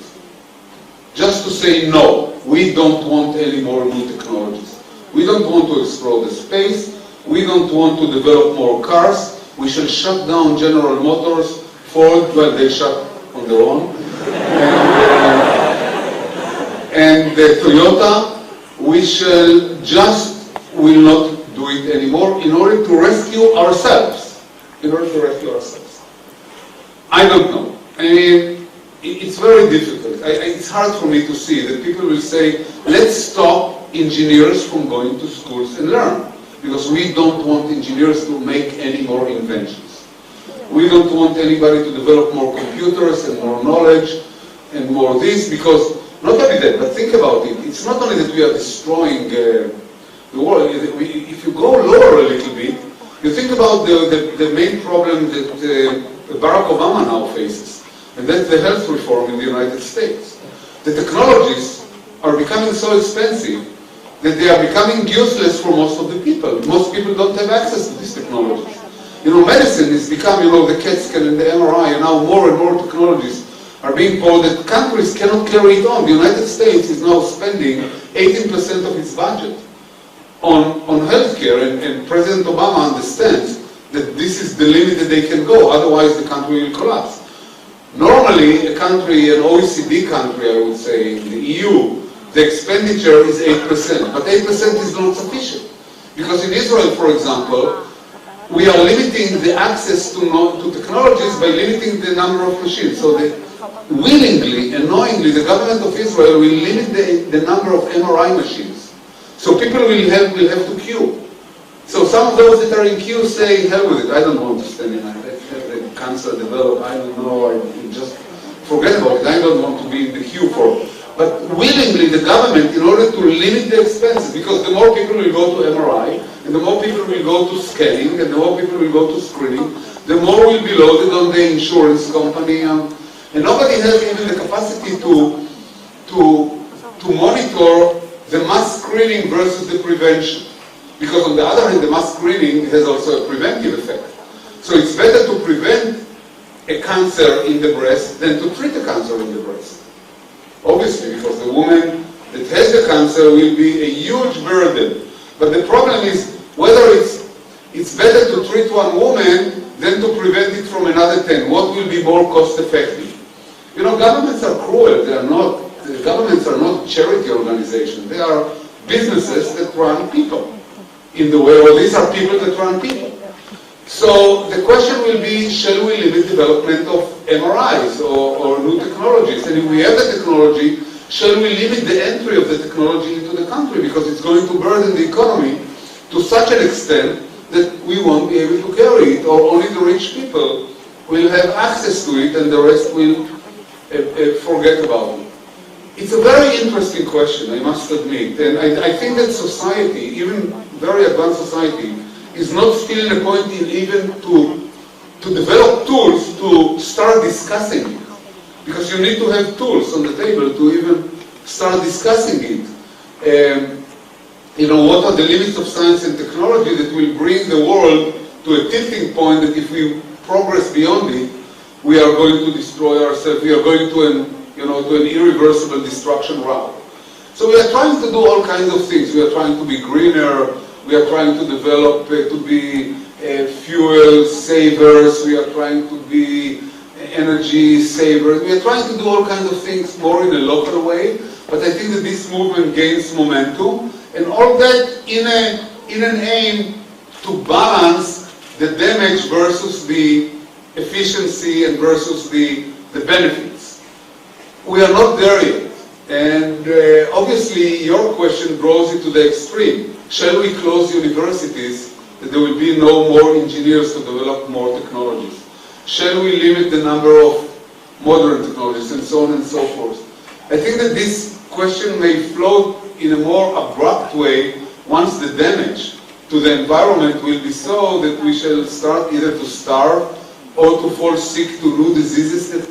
Just to say, no, we don't want any more new technologies. We don't want to explore the space. We don't want to develop more cars. We shall shut down General Motors, Ford, well, they shut on their own. And Toyota, we shall just will not do it anymore in order to rescue ourselves. In order to rescue ourselves. I don't know. I mean, it's very difficult. It's hard for me to see that people will say, let's stop engineers from going to schools and learn, because we don't want engineers to make any more inventions. We don't want anybody to develop more computers and more knowledge and more this, because not only that, but think about it. It's not only that we are destroying the world. If you go lower a little bit, you think about the main problem that Barack Obama now faces, and that's the health reform in the United States. The technologies are becoming so expensive that they are becoming useless for most of the people. Most people don't have access to these technologies. You know, medicine has become, you know, the CAT scan and the MRI, and now more and more technologies are being told that countries cannot carry it on. The United States is now spending 18% of its budget on healthcare, and President Obama understands that this is the limit that they can go, otherwise the country will collapse. Normally, a country, an OECD country, I would say, in the EU, the expenditure is 8%, but 8% is not sufficient. Because in Israel, for example, we are limiting the access to technologies by limiting the number of machines. So willingly and knowingly, the government of Israel will limit the number of MRI machines. So people will have to queue. So some of those that are in queue say, hell with it, I don't want to stand in line. Let the cancer develop, I don't know, I just forget about it. I don't want to be in the queue for it. But willingly, the government, in order to limit the expenses, because the more people will go to MRI, and the more people will go to scanning, and the more people will go to screening, the more will be loaded on the insurance company. And nobody has even the capacity to monitor the mass screening versus the prevention. Because on the other hand, the mass screening has also a preventive effect. So it's better to prevent a cancer in the breast than to treat a cancer in the breast. Obviously, because the woman that has the cancer will be a huge burden. But the problem is whether it's better to treat one woman than to prevent it from another 10. What will be more cost effective? You know, governments are cruel. Governments are not charity organizations. They are businesses that run people in the way, or these are people that run people. So the question will be, shall we limit development of MRIs or new technologies? And if we have the technology, shall we limit the entry of the technology into the country? Because it's going to burden the economy to such an extent that we won't be able to carry it, or only the rich people will have access to it and the rest will forget about it. It's a very interesting question, I must admit. And I think that society, even very advanced society, is not still in a point even to develop tools to start discussing it. Because you need to have tools on the table to even start discussing it. You know, what are the limits of science and technology that will bring the world to a tilting point that if we progress beyond it, we are going to destroy ourselves, we are going to an irreversible destruction route. So we are trying to do all kinds of things. We are trying to be greener. We are trying to develop to be fuel savers. We are trying to be energy savers. We are trying to do all kinds of things more in a local way. But I think that this movement gains momentum, and all that in an aim to balance the damage versus the efficiency and versus the benefits. We are not there yet. And obviously your question draws it to the extreme. Shall we close universities that there will be no more engineers to develop more technologies? Shall we limit the number of modern technologies and so on and so forth? I think that this question may float in a more abrupt way once the damage to the environment will be so that we shall start either to starve or to fall sick to new diseases that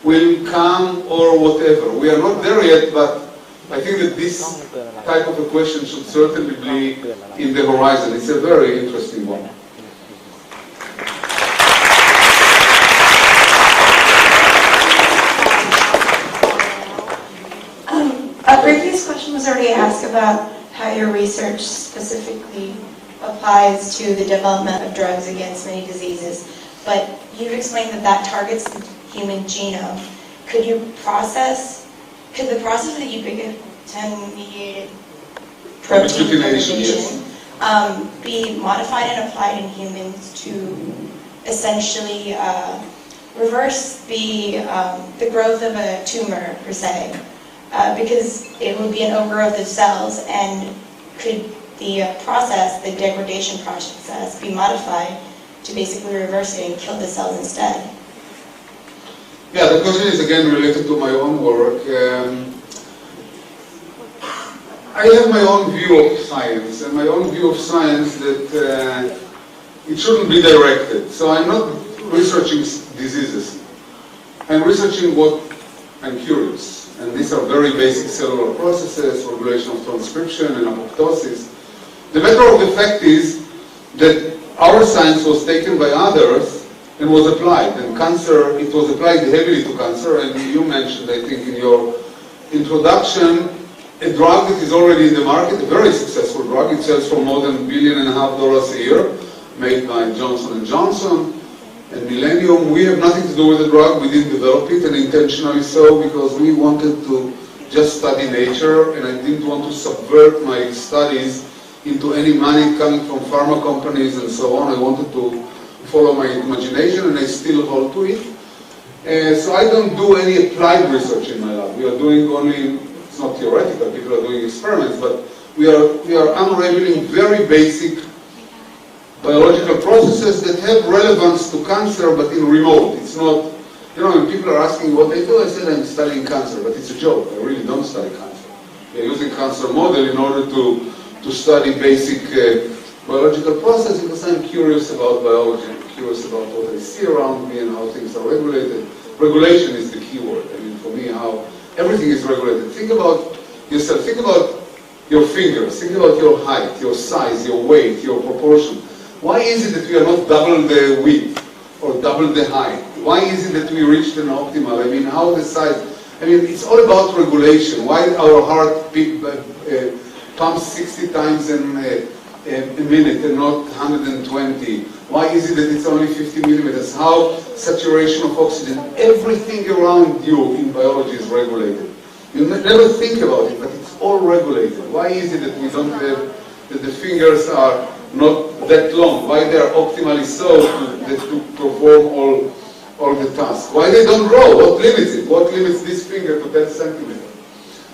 will come or whatever. We are not there yet, but I think that this type of a question should certainly be in the horizon. It's a very interesting one. A previous question was already asked about how your research specifically applies to the development of drugs against many diseases, but you've explained that that targets the human genome. Could the process of the ubiquitin-mediated protein Ubiquitination, degradation be modified and applied in humans to essentially reverse the growth of a tumor, per se? Because it would be an overgrowth of cells, and could the process, the degradation process, be modified to basically reverse it and kill the cells instead? Yeah, the question is again related to my own work. I have my own view of science, and my own view of science that it shouldn't be directed. So I'm not researching diseases. I'm researching what I'm curious. And these are very basic cellular processes, regulation of transcription and apoptosis. The matter of the fact is that our science was taken by others and was applied. And cancer, it was applied heavily to cancer, and you mentioned, I think, in your introduction, a drug that is already in the market, a very successful drug. It sells for more than $1.5 billion a year, made by Johnson & Johnson. And Millennium, we have nothing to do with the drug. We didn't develop it, and intentionally so, because we wanted to just study nature, and I didn't want to subvert my studies into any money coming from pharma companies and so on. I wanted to follow my imagination, and I still hold to it. So I don't do any applied research in my lab. We are doing only, it's not theoretical, people are doing experiments, but we are unraveling very basic biological processes that have relevance to cancer, but in remote. It's not, when people are asking what I do, I said I'm studying cancer, but it's a joke. I really don't study cancer. We are using cancer model in order to study basic biological processes, because I'm curious about biology. I'm curious about what I see around me and how things are regulated. Regulation is the key word. I mean, for me, how everything is regulated. Think about yourself. Think about your fingers. Think about your height, your size, your weight, your proportion. Why is it that we are not double the width or double the height? Why is it that we reached an optimal? I mean, how the size? I mean, it's all about regulation. Why our heart pumps 60 times a minute and not 120? Why is it that it's only 50 millimeters? How saturation of oxygen? Everything around you in biology is regulated. You never think about it, but it's all regulated. Why is it that we don't have, that the fingers are not that long? Why they are optimally so to perform all the tasks? Why they don't grow? What limits it? What limits this finger to 10 centimeters?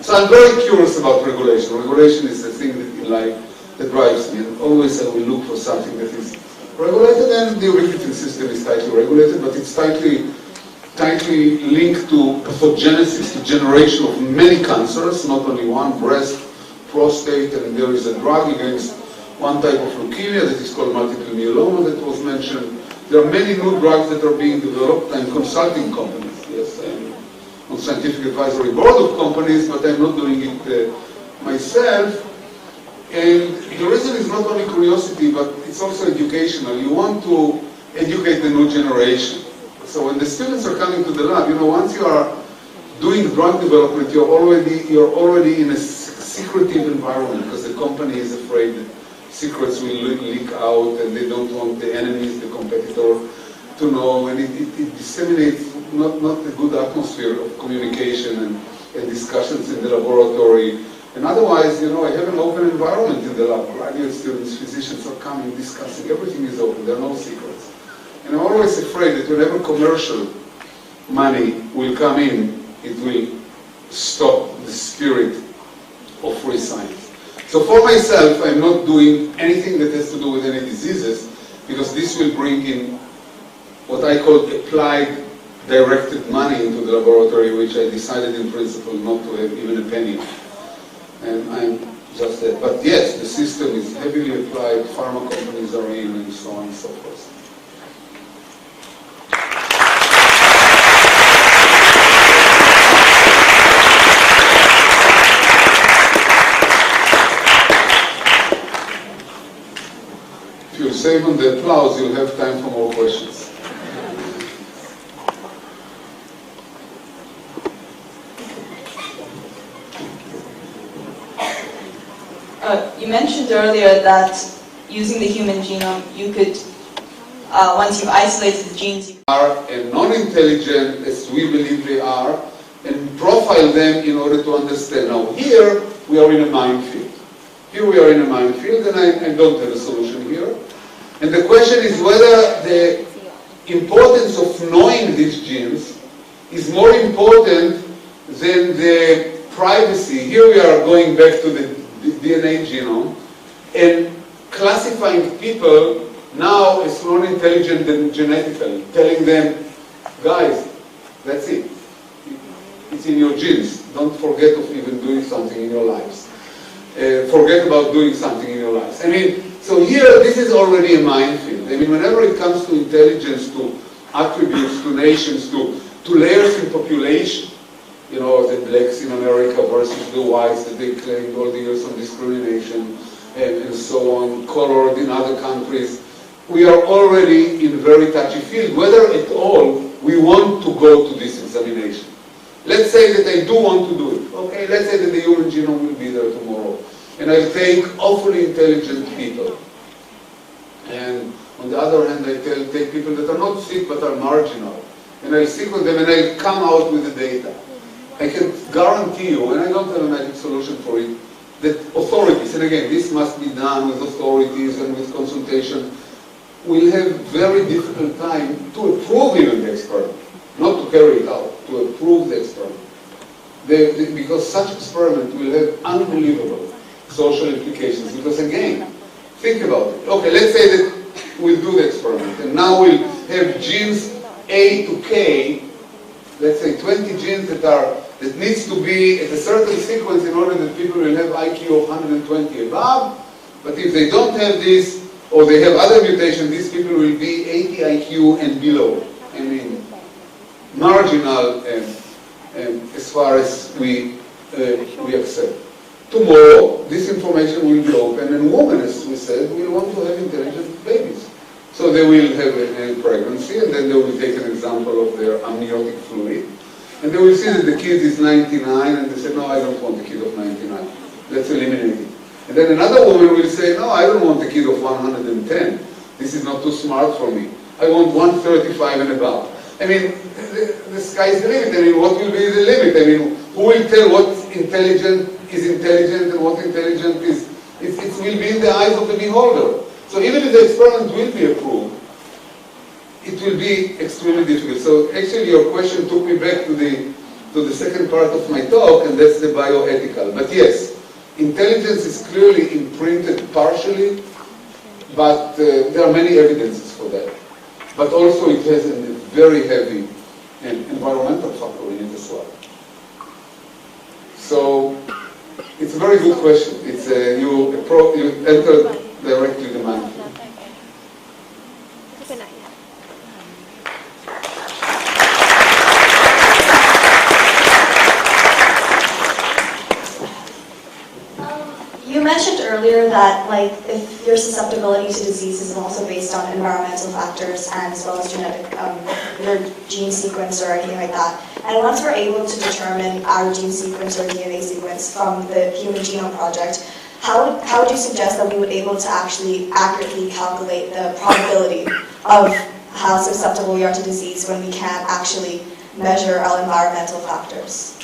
So I'm very curious about regulation. Regulation is the thing that in life that drives me, and always I will look for something that is regulated, and the ubiquitin system is tightly regulated, but it's tightly linked to pathogenesis, to generation of many cancers, not only one, breast, prostate, and there is a drug against one type of leukemia that is called multiple myeloma that was mentioned. There are many new drugs that are being developed. I'm consulting companies. Yes, I'm on scientific advisory board of companies, but I'm not doing it myself. And the reason is not only curiosity, but it's also educational. You want to educate the new generation. So when the students are coming to the lab, once you are doing drug development, you're already in a secretive environment, because the company is afraid that secrets will leak out, and they don't want the enemies, the competitor, to know, and it disseminates not a good atmosphere of communication and discussions in the laboratory. And otherwise, I have an open environment in the lab. Graduate students, physicians are coming, discussing. Everything is open. There are no secrets. And I'm always afraid that whenever commercial money will come in, it will stop the spirit of free science. So for myself, I'm not doing anything that has to do with any diseases, because this will bring in what I call applied directed money into the laboratory, which I decided in principle not to have even a penny of. And I'm just that. But yes, the system is heavily applied, pharma companies are in, and so on and so forth. If you save on the applause, you'll have time for more questions. You mentioned earlier that using the human genome, you could, once you've isolated the genes, you Are and non-intelligent as we believe they are, and profile them in order to understand. Now here we are in a minefield. Here we are in a minefield, and I don't have a solution here. And the question is whether the importance of knowing these genes is more important than the privacy. Here we are going back to the DNA genome and classifying people now as more intelligent than genetically, telling them, guys, that's it. It's in your genes. Don't forget of even doing something in your lives. Forget about doing something in your lives. I mean, so here, this is already a minefield. I mean, whenever it comes to intelligence, to attributes, to nations, to layers in population, you know, the blacks in America versus the whites that they claimed all the years of discrimination, and so on, colored in other countries, we are already in a very touchy field, whether at all we want to go to this examination. Let's say that I do want to do it. Okay, let's say that the human genome will be there tomorrow. And I'll take awfully intelligent people. And on the other hand, I take people that are not sick but are marginal. And I'll sequence them and I'll come out with the data. I can guarantee you, and I don't have a magic solution for it, that authorities, and again, this must be done with authorities and with consultation, will have very difficult time to approve even the experiment. Not to carry it out, to approve the experiment. Because such experiment will have unbelievable social implications. Because again, think about it. Okay, let's say that we'll do the experiment, and now we'll have genes A to K, let's say 20 genes that needs to be at a certain sequence in order that people will have IQ of 120 above. But if they don't have this, or they have other mutations, these people will be 80 IQ and below. I mean, marginal as far as we accept. Tomorrow, this information will be open, and women, as we said, will want to have intelligent babies. So they will have a pregnancy, and then they will take an example of their amniotic fluid, and they will see that the kid is 99, and they say, no, I don't want a kid of 99. Let's eliminate it. And then another woman will say, no, I don't want a kid of 110. This is not too smart for me. I want 135 and above. I mean, the sky's the limit. I mean, what will be the limit? I mean, who will tell what intelligent is intelligent and what intelligent is? It will be in the eyes of the beholder. So even if the experiment will be approved, it will be extremely difficult. So actually your question took me back to the second part of my talk, and that's the bioethical. But yes, intelligence is clearly imprinted partially, but there are many evidences for that. But also it has a very heavy environmental factor in it as well. So it's a very good question. It's you enter directly the mind. You mentioned earlier that, like, if your susceptibility to disease is also based on environmental factors and as well as genetic, your gene sequence or anything like that. And once we're able to determine our gene sequence or DNA sequence from the Human Genome Project, how would you suggest that we would be able to actually accurately calculate the probability of how susceptible we are to disease when we can't actually measure our environmental factors?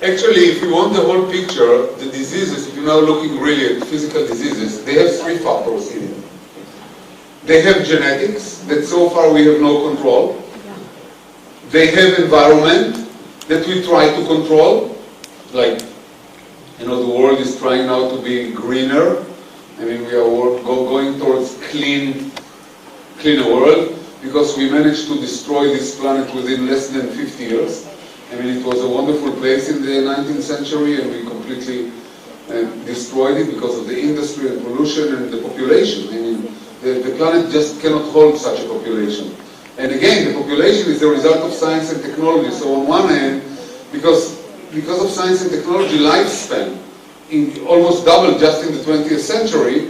Actually, if you want the whole picture, the diseases, if you're now looking really at physical diseases, they have three factors in it. They have genetics, that so far we have no control. They have environment, that we try to control. Like, you know, the world is trying now to be greener. I mean, we are going towards cleaner world. because we managed to destroy this planet within less than 50 years. I mean, it was a wonderful place in the 19th century, and we completely destroyed it because of the industry and pollution and the population. I mean, the planet just cannot hold such a population. And again, the population is the result of science and technology. So on one hand, because of science and technology, lifespan almost doubled just in the 20th century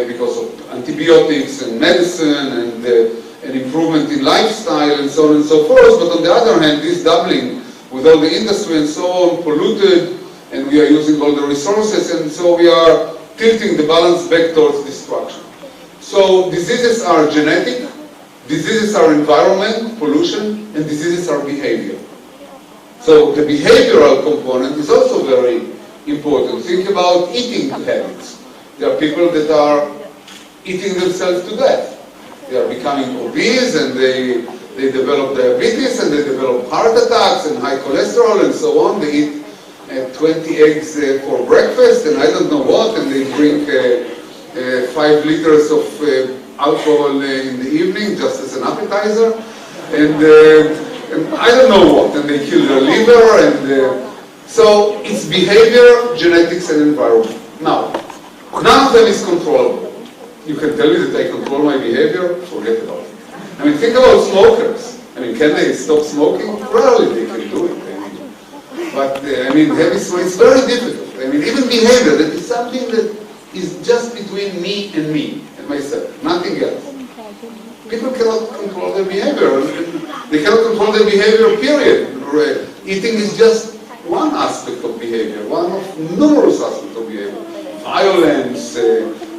because of antibiotics and medicine and an improvement in lifestyle and so on and so forth. But on the other hand, this doubling with all the industry and so on, polluted, and we are using all the resources, and so we are tilting the balance back towards destruction. So diseases are genetic, diseases are environment, pollution, and diseases are behavior. So the behavioral component is also very important. Think about eating habits. There are people that are eating themselves to death. They are becoming obese, and they develop diabetes, and they develop heart attacks and high cholesterol and so on. They eat 20 eggs for breakfast and I don't know what, and they drink 5 liters of alcohol in the evening just as an appetizer, and I don't know what, and they kill their liver, and so it's behavior, genetics, and environment. Now, none of them is controllable. You can tell me that I control my behavior, forget about it. I mean, think about smokers. I mean, can they stop smoking? Probably they can do it. But, I mean, heavy smoking, it's very difficult. I mean, even behavior, that is something that is just between me and myself, nothing else. People cannot control their behavior. They cannot control their behavior, period. Eating is just one aspect of behavior, one of numerous aspects of behavior. Violence,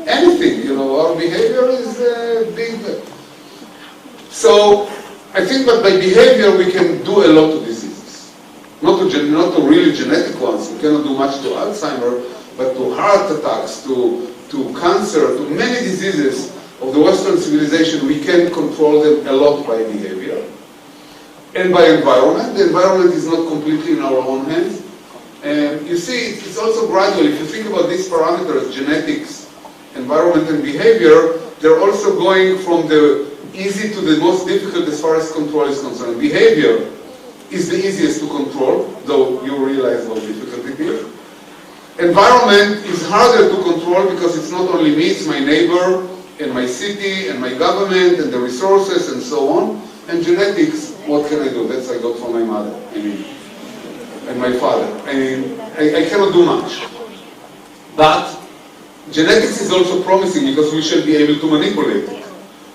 anything, you know, our behavior is big. So, I think that by behavior we can do a lot to diseases. Not to really genetic ones, we cannot do much to Alzheimer, but to heart attacks, to cancer, to many diseases of the Western civilization, we can control them a lot by behavior. And by environment. The environment is not completely in our own hands. And you see, it's also gradual. If you think about these parameters, genetics, environment, and behavior, they're also going from the easy to the most difficult as far as control is concerned. Behavior is the easiest to control, though you realize how difficult it is. Environment is harder to control because it's not only me, it's my neighbor, and my city, and my government, and the resources, and so on. And genetics, what can I do? That's I got from my mother, I mean, and my father. I mean, I cannot do much. But genetics is also promising because we shall be able to manipulate it.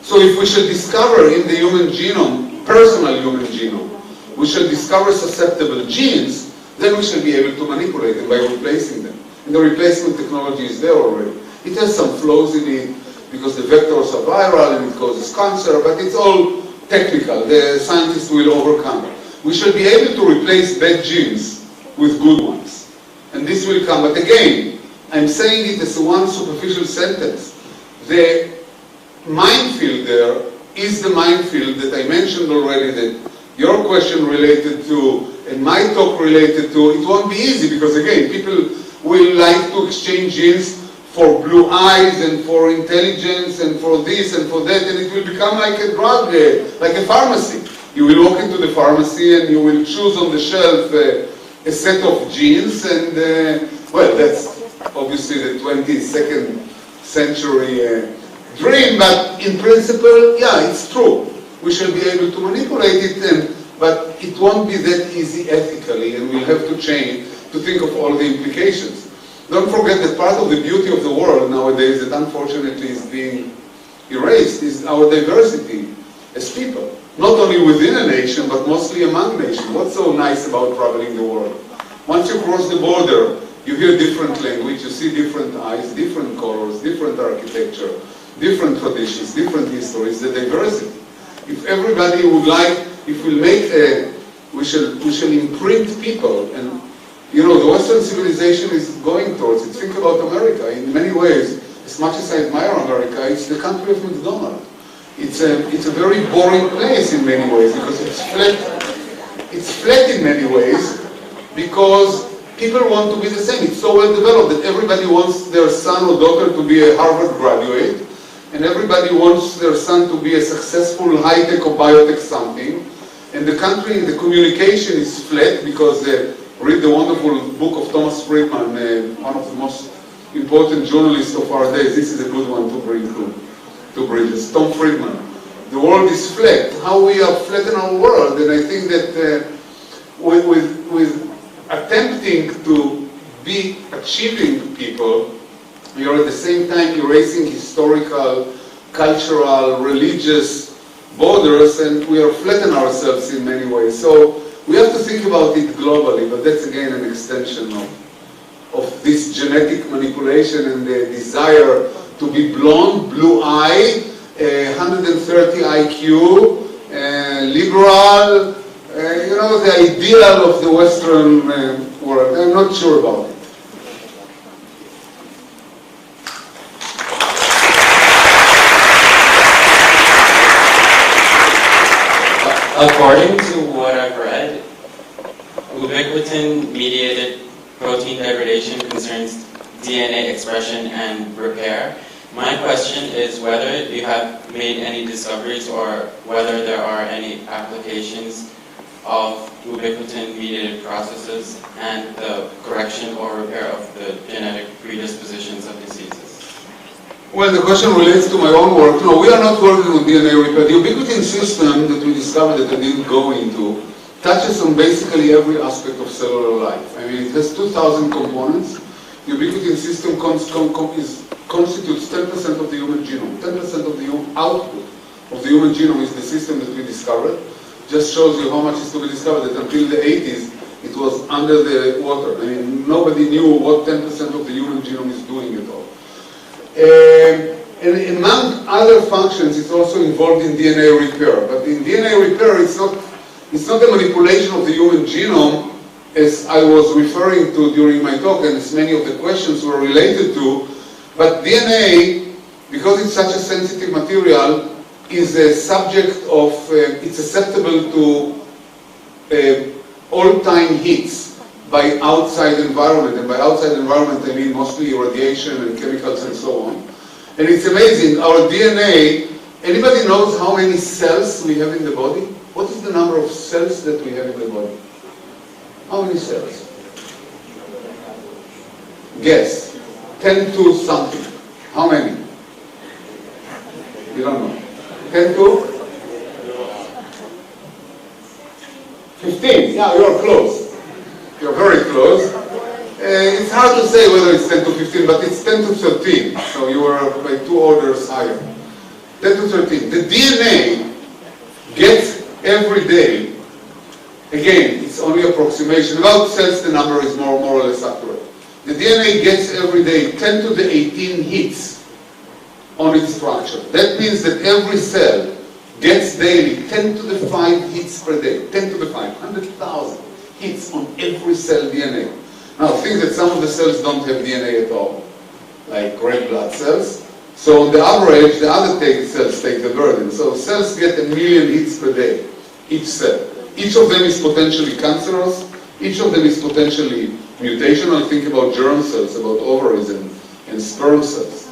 So if we shall discover in the human genome, personal human genome, we shall discover susceptible genes, then we shall be able to manipulate them by replacing them. And the replacement technology is there already. It has some flaws in it because the vectors are viral and it causes cancer, but it's all technical. The scientists will overcome it. We shall be able to replace bad genes with good ones. And this will come. But again, I'm saying it as one superficial sentence. The minefield there is the minefield that I mentioned already, that your question related to, and my talk related to. It won't be easy because, again, people will like to exchange genes for blue eyes and for intelligence and for this and for that, and it will become like a drug, like a pharmacy. You will walk into the pharmacy and you will choose on the shelf a set of genes, and, well, that's obviously the 22nd century dream, but in principle, yeah, it's true. We shall be able to manipulate it, but it won't be that easy ethically, and we'll have to change to think of all the implications. Don't forget that part of the beauty of the world nowadays that unfortunately is being erased is our diversity as people. Not only within a nation, but mostly among nations. What's so nice about traveling the world? Once you cross the border, you hear different language, you see different eyes, different colors, different architecture, different traditions, different histories, the diversity. If everybody would like, if we make we shall imprint people, and you know, the Western civilization is going towards it. Think about America. In many ways, as much as I admire America, it's the country of McDonald's. It's a very boring place in many ways because it's flat. It's flat in many ways because people want to be the same. It's so well developed that everybody wants their son or daughter to be a Harvard graduate, and everybody wants their son to be a successful high-tech or biotech something, and the country, the communication is flat because read the wonderful book of Thomas Friedman, one of the most important journalists of our days. This is a good one to bring to Bridges. Tom Friedman. The world is flat. How we are flatten our world, and I think that with attempting to be achieving people, we are at the same time erasing historical, cultural, religious borders, and we are flatten ourselves in many ways. So we have to think about it globally, but that's again an extension of this genetic manipulation and the desire to be blonde, blue-eyed, 130 IQ, liberal, you know, the ideal of the Western world. I'm not sure about it. According to what I've read, ubiquitin-mediated protein degradation concerns DNA expression and repair. My question is whether you have made any discoveries or whether there are any applications of ubiquitin-mediated processes and the correction or repair of the genetic predispositions of diseases. Well, the question relates to my own work. No, we are not working on DNA repair. The ubiquitin system that we discovered that I didn't go into touches on basically every aspect of cellular life. I mean, it has 2,000 components. The ubiquitin system constitutes 10% of the human genome. 10% of the output of the human genome is the system that we discovered. Just shows you how much is to be discovered, that until the 80s, it was under the water. I mean, nobody knew what 10% of the human genome is doing at all. And among other functions, it's also involved in DNA repair. But in DNA repair, it's not a manipulation of the human genome, as I was referring to during my talk, and as many of the questions were related to. But DNA, because it's such a sensitive material, is a subject of, it's susceptible to all-time hits by outside environment. And by outside environment, I mean mostly radiation and chemicals and so on. And it's amazing, our DNA, anybody knows how many cells we have in the body? What is the number of cells that we have in the body? How many cells? Guess. 10 to something. How many? You don't know. 10 to? 15. Yeah, you're close. You're very close. It's hard to say whether it's 10 to 15, but it's 10 to 13. So you are by 2 orders higher. 10 to 13. The DNA gets every day, again, it's only approximation. About cells, the number is more or less accurate. The DNA gets every day 10 to the 18 hits on its structure. That means that every cell gets daily 10 to the 5 hits per day. 10 to the 5, 100,000 hits on every cell DNA. Now, think that some of the cells don't have DNA at all, like red blood cells. So on the average, the other cells take the burden. So cells get 1 million hits per day, each cell. Each of them is potentially cancerous. Each of them is potentially mutational. Think about germ cells, about ovaries and sperm cells.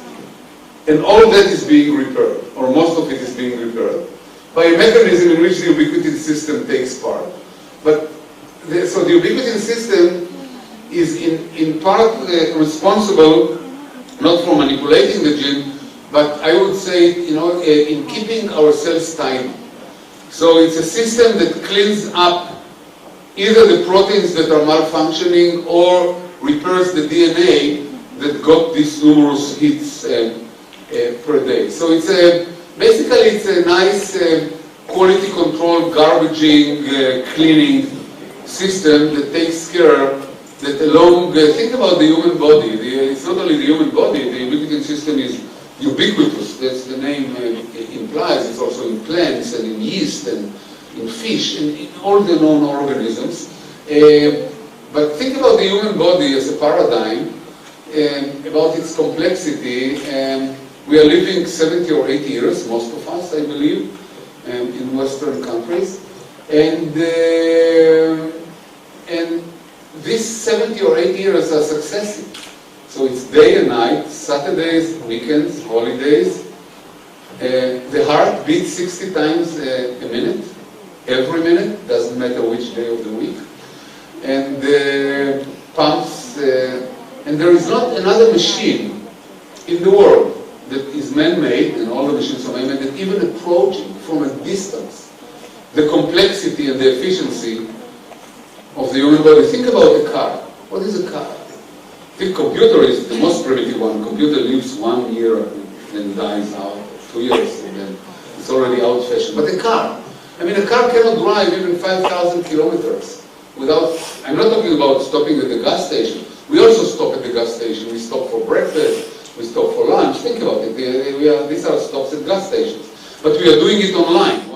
And all that is being repaired, or most of it is being repaired, by a mechanism in which the ubiquitin system takes part. But so the ubiquitin system is in part responsible not for manipulating the gene, but I would say, in keeping our cells tiny. So it's a system that cleans up either the proteins that are malfunctioning or repairs the DNA that got these numerous hits per day. So it's basically it's a nice quality control, garbaging, cleaning system that takes care that along, think about the human body. It's not only the human body, the ubiquitin system is ubiquitous. That's the name implies. It's also in plants and in yeast and in fish and in all the known organisms. But think about the human body as a paradigm, about its complexity. We are living 70 or 80 years, most of us, I believe, in Western countries. And these 70 or 80 years are successive. So it's day and night, Saturdays, weekends, holidays, The heart beats 60 times a minute, every minute, doesn't matter which day of the week. And pumps, and there is not another machine in the world that is man-made, and all the machines are man-made, that even approaching from a distance the complexity and the efficiency of the human body. Think about a car. What is a car? I think computer is the most primitive one. Computer lives 1 year and then dies out, 2 years, and then it's already out-fashioned. But a car, I mean, a car cannot drive even 5,000 kilometers without, I'm not talking about stopping at the gas station. We also stop at the gas station. We stop for breakfast, we stop for lunch. Think about it. These are stops at gas stations. But we are doing it online.